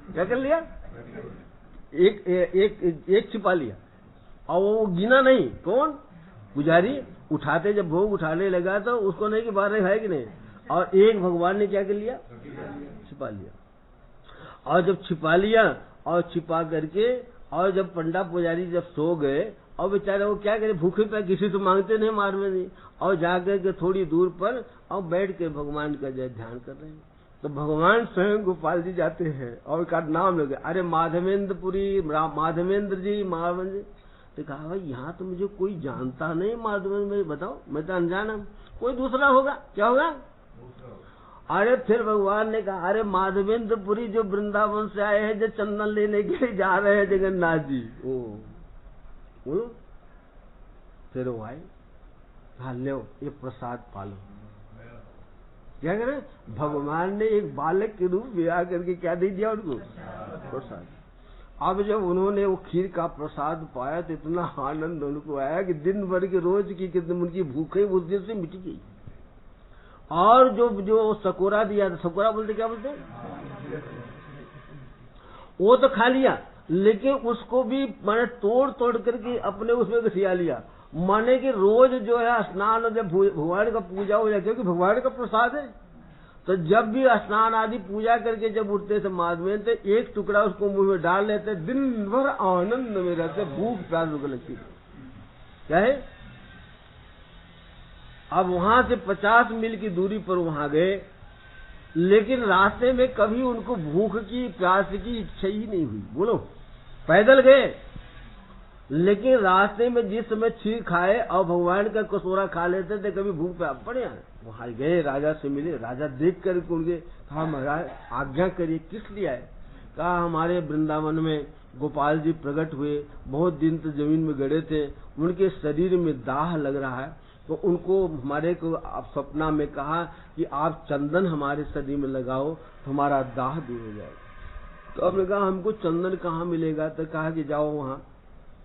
क्या कर लिया? एक छिपा लिया। और वो गिना नहीं। कौन? पुजारी। उठाते जब भोग उठाने लगा तो उसको नहीं कि 12 है कि नहीं, और एक भगवान ने क्या कर लिया, छिपा लिया। और जब छिपा लिया और छिपा करके, और जब पंडा पुजारी जब सो गए, और बेचारे वो क्या करे, भूखे पे किसी से मांगते नहीं, मार में नहीं, और जाकर के थोड़ी दूर पर और बैठ के भगवान का जय ध्यान कर रहे हैं। तो भगवान स्वयं गोपाल जी जाते हैं और का नाम लगे, अरे माधवेंद्रपुरी, माधवेंद्र जी, माधवेंद्र। तो कहा भाई यहाँ तो मुझे कोई जानता नहीं, माधवेंद्र भाई बताओ, मैं तो अनजान हूं, कोई दूसरा होगा। क्या होगा? अरे फिर भगवान ने कहा, अरे माधवेंद्रपुरी जो वृंदावन से आए हैं, जो चंदन लेने के लिए जा रहे हैं जगन्नाथ जी। ओ बोलो। फिर वो आए, हाँ लो ये प्रसाद पालो। क्या करे, भगवान ने एक बालक के रूप में आकर के क्या दे दिया उनको, प्रसाद। अब जब उन्होंने वो खीर का प्रसाद पाया तो इतना आनंद उनको आया कि दिन भर के रोज की कितनी उनकी भूखे उस दिन से मिट गई। और जो सकोरा दिया था, सकोरा बोलते क्या बोलते, वो तो खा लिया, लेकिन उसको भी मैंने तोड़ तोड़ करके अपने उसमें घसिया लिया। माने कि रोज जो है स्नान जब भगवान का पूजा हो जाए, क्योंकि भगवान का प्रसाद है, तो जब भी स्नान आदि पूजा करके जब उठते थे माधवेन तो एक टुकड़ा उसको मुंह में डाल लेते, दिन भर आनंद में रहते, भूख प्यास उनको लगती क्या है। अब वहां से 50 मील की दूरी पर वहां गए, लेकिन रास्ते में कभी उनको भूख की प्यास की इच्छा ही नहीं हुई। बोलो, पैदल गए, लेकिन रास्ते में जिस समय खीर खाए और भगवान का कसोरा खा लेते थे, कभी भूख प्यास पड़े। वहां गए, राजा से मिले, राजा देख कर उनके कहा महाराज आज्ञा करिए, किस लिए आए। कहा हमारे वृंदावन में गोपाल जी प्रकट हुए, बहुत दिन तो जमीन में गड़े थे, उनके शरीर में दाह लग रहा है, तो उनको हमारे को आप सपना में कहा कि आप चंदन हमारे शरीर में लगाओ तो हमारा दाह दूर हो जाएगा। तो आपने कहा हमको चंदन कहाँ मिलेगा, तो कहा कि जाओ वहाँ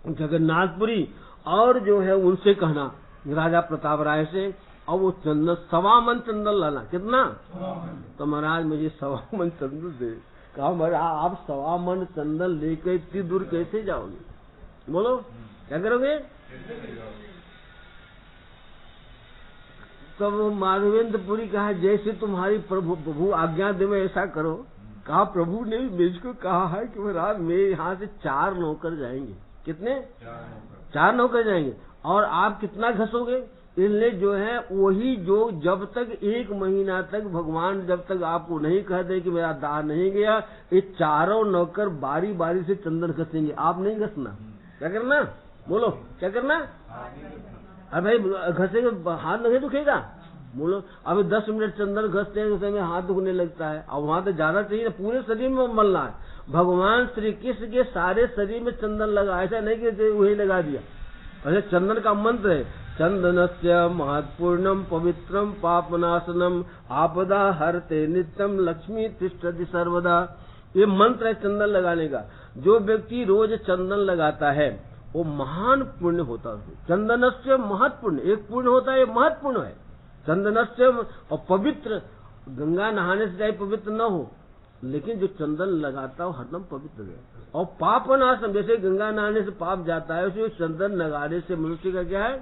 जगन्नाथपुरी और जो है उनसे कहना राजा प्रताप राय से, और वो चंदन 1.25 मन चंदन लाना। कितना, तो महाराज मुझे 1.25 मन चंदन दे। कहा महाराज आप 1.25 मन चंदन लेकर इतनी दूर कैसे जाओगे, बोलो क्या करोगे। तब तो माधवेंद्रपुरी कहा जैसे तुम्हारी प्रभु आज्ञा दे मैं ऐसा करो। कहा प्रभु ने मुझको कहा है कि महाराज मेरे यहाँ से 4 नौकर जाएंगे। कितने, 4 नौकर जाएंगे, और आप कितना घसोगे, इसलिए जो है वही जो जब तक 1 महीना तक भगवान जब तक आपको नहीं कह दे कि मेरा दाह नहीं गया, ये 4 नौकर बारी बारी से चंदन घसेंगे, आप नहीं घसना। क्या करना, बोलो क्या करना। अरे भाई घसेंगे हाथ नहीं दुखेगा, बोलो अभी 10 मिनट चंदन घसते हैं उसमें हाथ दुखने लगता है, और वहां तो ज्यादा चाहिए, पूरे शरीर में मलना है। भगवान श्री कृष्ण के सारे शरीर में चंदन लगा, ऐसा नहीं कि वही लगा दिया। अरे चंदन का मंत्र है, चंदनस्य महत्पूर्णम पवित्रम पापनाशनम आपदा हरते नित्यम लक्ष्मी तिष्ठति सर्वदा। ये मंत्र है चंदन लगाने का। जो व्यक्ति रोज चंदन लगाता है वो महान पुण्य होता है। चंदनस्य महत्पुण्य, एक पुण्य होता है, महत्पुण्य है चंदनस्य। और पवित्र, गंगा नहाने से चाहे पवित्र न हो, लेकिन जो चंदन लगाता है हरदम पवित्र है। और पापनाशम, जैसे गंगा नहाने से पाप जाता है, उसे चंदन लगाने से मनुष्य का क्या है।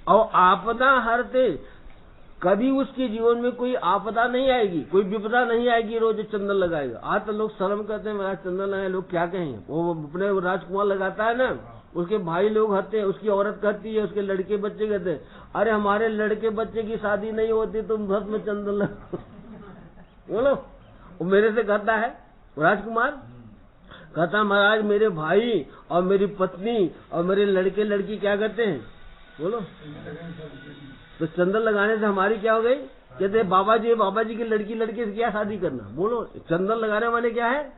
और आपदा हरते, कभी उसके जीवन में कोई आपदा नहीं आएगी, कोई विपदा नहीं आएगी, रोज चंदन लगाएगा। आज तो लोग शर्म करते हैं मेरा चंदन लगाए, लोग क्या कहेंगे। वो अपने राजकुमार लगाता है ना, उसके भाई लोग हंसते हैं, उसकी औरत कहती है, उसके लड़के बच्चे कहते हैं अरे हमारे लड़के बच्चे की शादी नहीं होती तुम भस्म में चंदन लगाओ। बोलो, वो मेरे से कहता है राजकुमार, कहता महाराज मेरे भाई और मेरी पत्नी और मेरे लड़के लड़की क्या करते हैं, बोलो तो चंदन लगाने से हमारी क्या हो गई। कहते बाबा जी की लड़की लड़के से क्या शादी करना। बोलो चंदन लगाने वाले क्या है,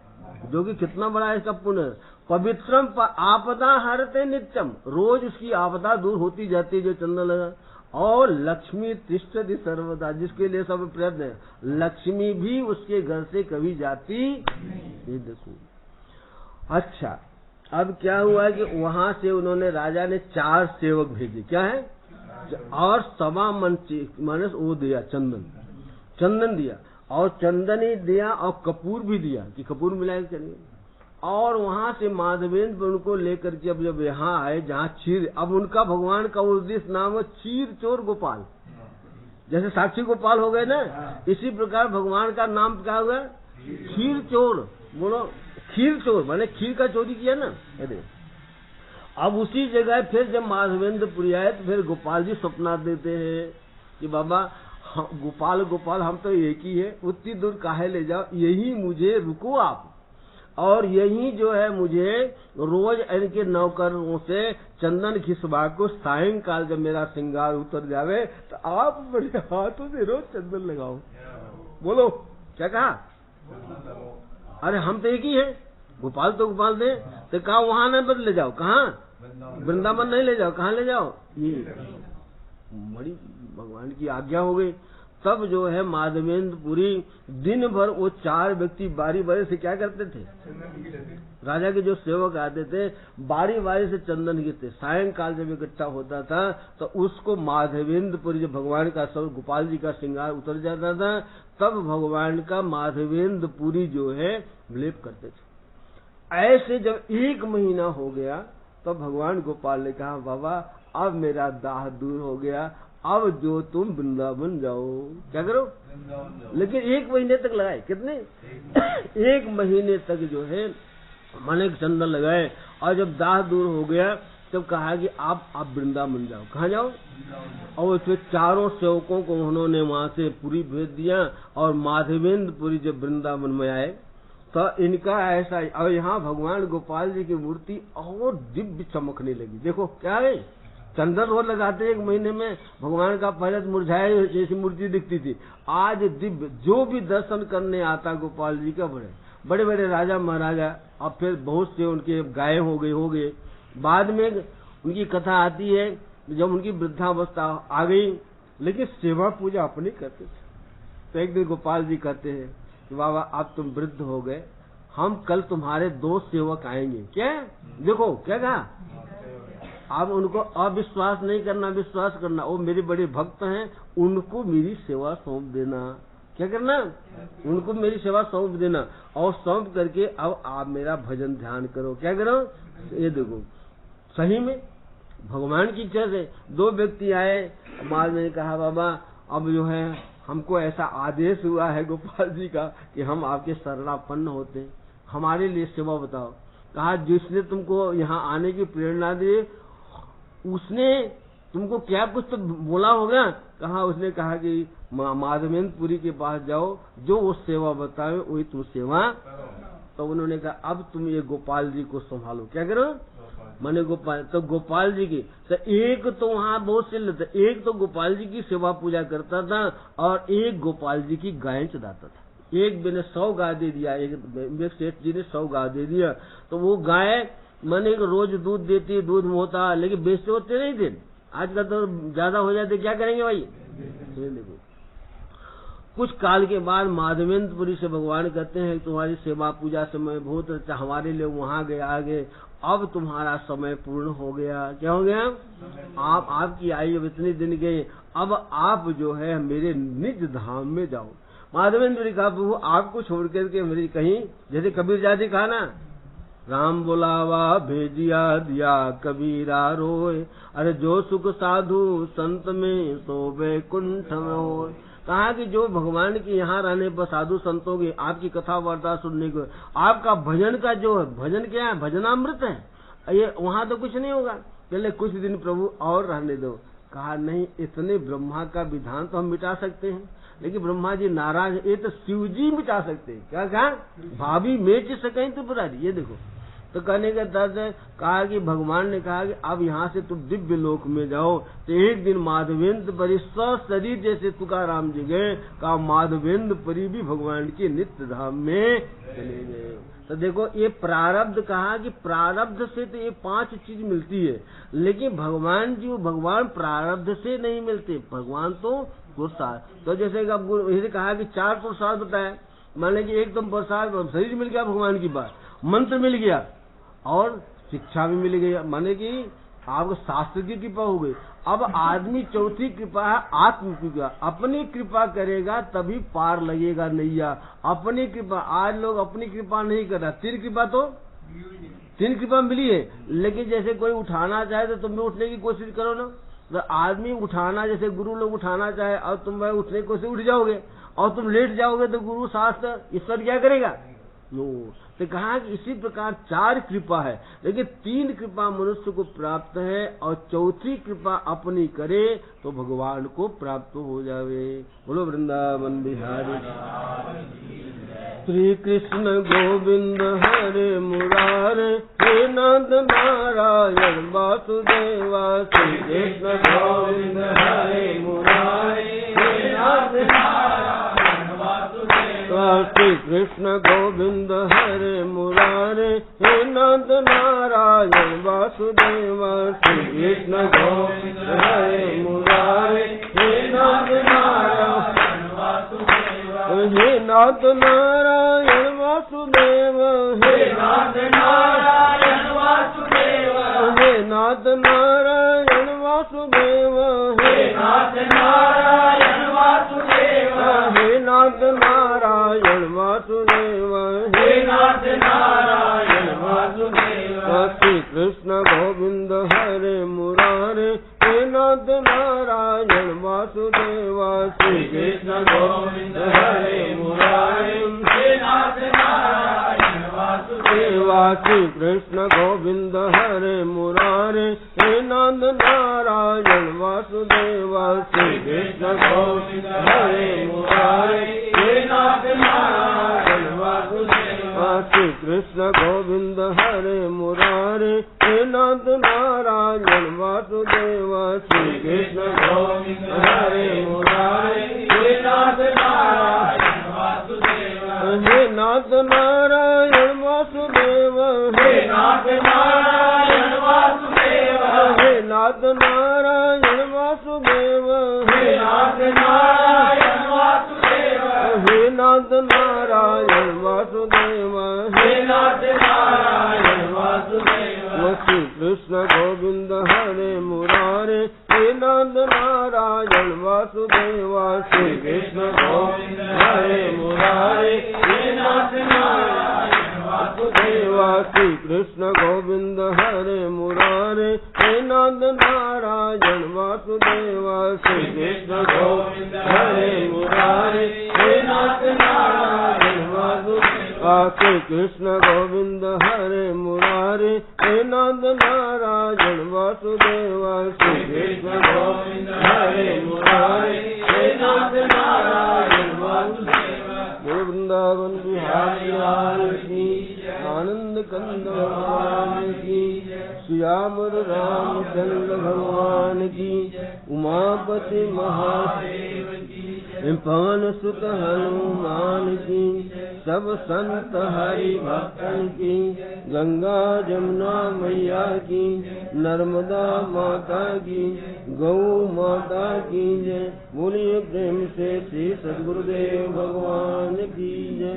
जो कि कितना बड़ा है इसका पुण्य। पवित्रम आपदा हरते नित्यम, रोज उसकी आपदा दूर होती जाती है जो चंदन लगा। और लक्ष्मी तिष्ठति सर्वदा, जिसके लिए सब प्रयत्न है, लक्ष्मी भी उसके घर से कभी जाती नहीं। देखो अच्छा, अब क्या हुआ कि वहां से उन्होंने, राजा ने 4 सेवक भेजे, क्या है, और 1.25 मन मानस वो दिया, चंदन दिया, और चंदन ही दिया और कपूर भी दिया कि कपूर मिलाए चलिए। और वहां से माधवेंद्र उनको लेकर के अब जब यहाँ आए जहाँ क्षीर, अब उनका भगवान का उद्देश्य नाम है क्षीर चोर गोपाल। जैसे साक्षी गोपाल हो गए ना, इसी प्रकार भगवान का नाम क्या हुआ, क्षीर चोर। बोलो खीर चोर, मैंने खीर का चोरी किया ना। अरे अब उसी जगह फिर जब माधवेंद्रपुरी आए तो फिर गोपाल जी स्वप्ना देते हैं कि बाबा गोपाल गोपाल हम तो एक ही है, उतनी दूर काहे ले जाओ, यही मुझे रुको आप, और यही जो है मुझे रोज इनके नौकरों से चंदन घिसवा को सायंकाल जब मेरा श्रृंगार उतर जावे तो आप बड़े हाथों से रोज चंदन लगाओ। बोलो क्या कहा, अरे हम तो एक ही है, गोपाल तो गोपाल दे, तो कहा वहां न बदले जाओ, कहाँ वृंदावन नहीं ले जाओ, कहाँ ले जाओ, ये बड़ी भगवान की आज्ञा हो गई। तब जो है माधवेंद्रपुरी दिन भर वो 4 व्यक्ति बारी बारी से क्या करते थे, राजा के जो सेवक आते थे बारी बारी से चंदन गिरते। सायंकाल जब इकट्ठा होता था तो उसको माधवेंद्रपुरी, जब भगवान का सब गोपाल जी का श्रृंगार उतर जाता था तब भगवान का माधवेंद्रपुरी जो है लेप करते थे। ऐसे जब 1 महीना हो गया तो भगवान गोपाल ने कहा, बाबा अब मेरा दाह दूर हो गया, अब जो तुम वृंदावन जाओ। क्या करो? लेकिन 1 महीने तक लगाए। कितने? 1 महीने तक जो है माने चंदन लगाए, और जब दाह दूर हो गया तब कहा कि आप वृंदावन जाओ। कहाँ जाओ? और फिर 4 सेवकों को उन्होंने वहां से पुरी भेज दिया, और माधवेंद्रपुरी जब वृंदावन में आए तो इनका ऐसा, और यहाँ भगवान गोपाल जी की मूर्ति और दिव्य चमकने लगी। देखो क्या है, चंदन रोज लगाते 1 महीने में, भगवान का पहले मुरझाए जैसी मूर्ति दिखती थी, आज दिव्य। जो भी दर्शन करने आता गोपाल जी का, बड़े बड़े राजा महाराजा, और फिर बहुत से उनके गाय हो गए। बाद में उनकी कथा आती है जब उनकी वृद्धावस्था आ गई, लेकिन सेवा पूजा अपनी करते थे। तो एक दिन गोपाल जी कहते हैं कि बाबा अब तुम वृद्ध हो गए, हम कल तुम्हारे 2 सेवक आएंगे। क्या? देखो क्या कहा, अब उनको अविश्वास नहीं करना, विश्वास करना। वो मेरे बड़े भक्त हैं, उनको मेरी सेवा सौंप देना। क्या करना? उनको मेरी सेवा सौंप देना, और सौंप करके अब आप मेरा भजन ध्यान करो। क्या करो? ये देखो सही में भगवान की इच्छा से 2 व्यक्ति आए। बाद में कहा, बाबा अब जो है हमको ऐसा आदेश हुआ है गोपाल जी का कि हम आपके शरणापन्न होते हैं, हमारे लिए सेवा बताओ। कहा, जिसने तुमको यहाँ आने की प्रेरणा दी उसने तुमको क्या कुछ तो बोला होगा। कहा, उसने कहा कि माधवेंद्रपुरी के पास जाओ, जो वो सेवा बताए वही तुम सेवा। तो उन्होंने कहा, अब तुम ये गोपाल जी को संभालो। क्या करो? माने गोपाल। तो गोपाल जी की तो एक तो वहाँ बहुत से लेते, एक तो गोपाल जी की सेवा पूजा करता था, और एक गोपाल जी की गाय चढ़ाता था। एक मैंने 100 गाय दे दिया, एक सेठ जी ने 100 गाय दे दिया, तो वो गाय माने रोज दूध देती, दूध होता, लेकिन बेचते होते नहीं थे। आजकल तो ज्यादा हो जाते, क्या करेंगे भाई? देखो कुछ काल के बाद माधवेंद्रपुरी से भगवान कहते हैं तुम्हारी सेवा पूजा समय बहुत अच्छा, हमारे लिए वहां गए आगे, अब तुम्हारा समय पूर्ण हो गया। क्या हो गया? आपकी आयु इतने दिन गए, अब आप जो है मेरे निज धाम में जाओ। माधवेंद्र कहा, प्रभु आपको छोड़ करके मेरी कहीं, जैसे कबीर जाति कहा ना, राम बुलावा भेजिया दिया कबीरा रोए, अरे जो सुख साधु संत में सो वैकुंठ में हो। कहा कि जो भगवान के यहाँ रहने पर साधु संतों की आपकी कथा वार्ता सुनने को, आपका भजन का जो है, भजन क्या है? भजनामृत है। ये वहाँ तो कुछ नहीं होगा, पहले कुछ दिन प्रभु और रहने दो। कहा नहीं, इतने ब्रह्मा का विधान तो हम मिटा सकते हैं, लेकिन ब्रह्मा जी नाराज, ये तो शिव जी मिटा सकते हैं। क्या कहा? भाभी मेच सकें तो पुरारी। ये देखो, तो कहने का दर्द है। कहा कि भगवान ने कहा कि अब यहाँ से तुम दिव्य लोक में जाओ। तो एक दिन माधवेंद्रपुरी शरीर जैसे तुकाराम जी गए, कहा माधवेंद्रपुरी भी भगवान के नित्य धाम में चले गए। तो देखो ये प्रारब्ध, कहा कि प्रारब्ध से तो ये 5 चीज मिलती है, लेकिन भगवान जी वो भगवान प्रारब्ध से नहीं मिलते, भगवान तो पुरुषार्थ। तो जैसे कहा कि 4 पुरुषार्थ बताया, माने कि एक तो पुरुषार्थ शरीर मिल गया भगवान की बात, मंत्र मिल गया और शिक्षा भी मिल गई, माने कि आपको शास्त्र की कृपा हो गई। अब आदमी चौथी कृपा है आत्म कृपा, अपनी कृपा करेगा तभी पार लगेगा नैया। अपनी कृपा, आज लोग अपनी कृपा नहीं कर रहा, 3 कृपा तो 3 कृपा मिली है, लेकिन जैसे कोई उठाना चाहे तो तुम भी उठने की कोशिश करो ना। तो आदमी उठाना, जैसे गुरु लोग उठाना चाहे और तुम भाई उठने की कोशिश, उठ जाओगे, और तुम लेट जाओगे तो गुरु शास्त्र ईश्वर क्या करेगा? तो कहा कि इसी प्रकार 4 कृपा है, लेकिन 3 कृपा मनुष्य को प्राप्त है, और चौथी कृपा अपनी करे तो भगवान को प्राप्त हो जावे। बोलो वृंदावन बिहारी श्री कृष्ण गोविंद हरे मुरारे, हे नाथ नारायण वासुदेवा। श्री कृष्ण गोविंद हरे मुरारे, हे नाथ नारायण वासुदेवा। श्री कृष्ण गोविंद हरे मुरारे, हे नाथ नारायण वासुदेवा। श्री कृष्ण गोविंद हरे मुरारे। हे नाथ नारायण वासुदेव हे नाथ नारायण वासुदेव हे नाथ नारायण वासुदेव हे नाथ नारायण वासुदेव हे नाथ नारायण वासुदेव हे नाथ नारायण वासुदेव श्री कृष्ण गोविंद हरे मुरारे हे नाथ नारायण वासुदेव श्री कृष्ण गोविंद हरे मुरारे हे नाथ नारायण वासुदेव श्री कृष्ण गोविंद हरे मुरारे हे नाथ नारायण वासुदेव श्री कृष्ण गोविंद हरे मुरारे हे नाथ नारायण वासुदेव श्री कृष्ण गोविंद हरे मुरारे हे नाथ नारायण वासुदेव श्री कृष्ण गोविंद हरे मुरारे हे नाथ नारायण वासुदेव हे नाथ नारायण वासुदेव हे नाथ नारायण वासुदेव हे नाथ नारायण वासुदेव हे नाथ नारायण वासुदेव हे नाथ नारायण वासुदेव हे नाथ नारायण वासुदेव श्री कृष्ण गोविंद हरे मुरारे हे नाथ नारायण वासुदेव श्री कृष्ण गोविंद हरे मुरारे हे नाथ नारायण वासुदेव श्री कृष्ण गोविंद हरे मुरारे हे नाथ नारायण वासुदेव श्री कृष्ण गोविंद हरे मुरारे हे नाथ नारायण वासुदेव श्री कृष्ण गोविंद हरे मुरारे हे नाथ नारायण वासुदेव श्री कृष्ण गोविंद हरे मुरारे हे नाथ नारायण वासुदेव वृंदावन बिहारी लाल की आनंद कंद भगवान की श्यामर रामचंद्र भगवान की उमापति महादेव की पवन सुत हनुमान की सब संत हरि भक्तन की गंगा जमुना मैया की नर्मदा माता की गौ माता की जय। बोलिए प्रेम से श्री सद्गुरुदेव भगवान की जय।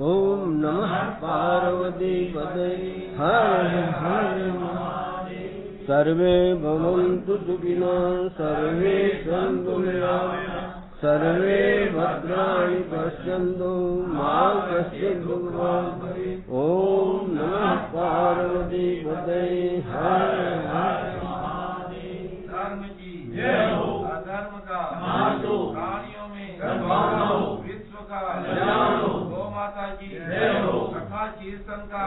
ओम नमः पार्वती पते हर हर महादेव। सर्वे भवन्तु सुखिनः सर्वे सन्तु निरामयाः सर्वे भद्राणि पश्यन्तु मा कश्चित् दुःखभाग् भवेत्। ओम नमः पार्वती पते हर हर महादेव। धर्म की जय हो अधर्म का नाश हो प्राणियों में सद्भावना हो विश्व का कल्याण हो गौ माता की जय हो कथा कीर्तन का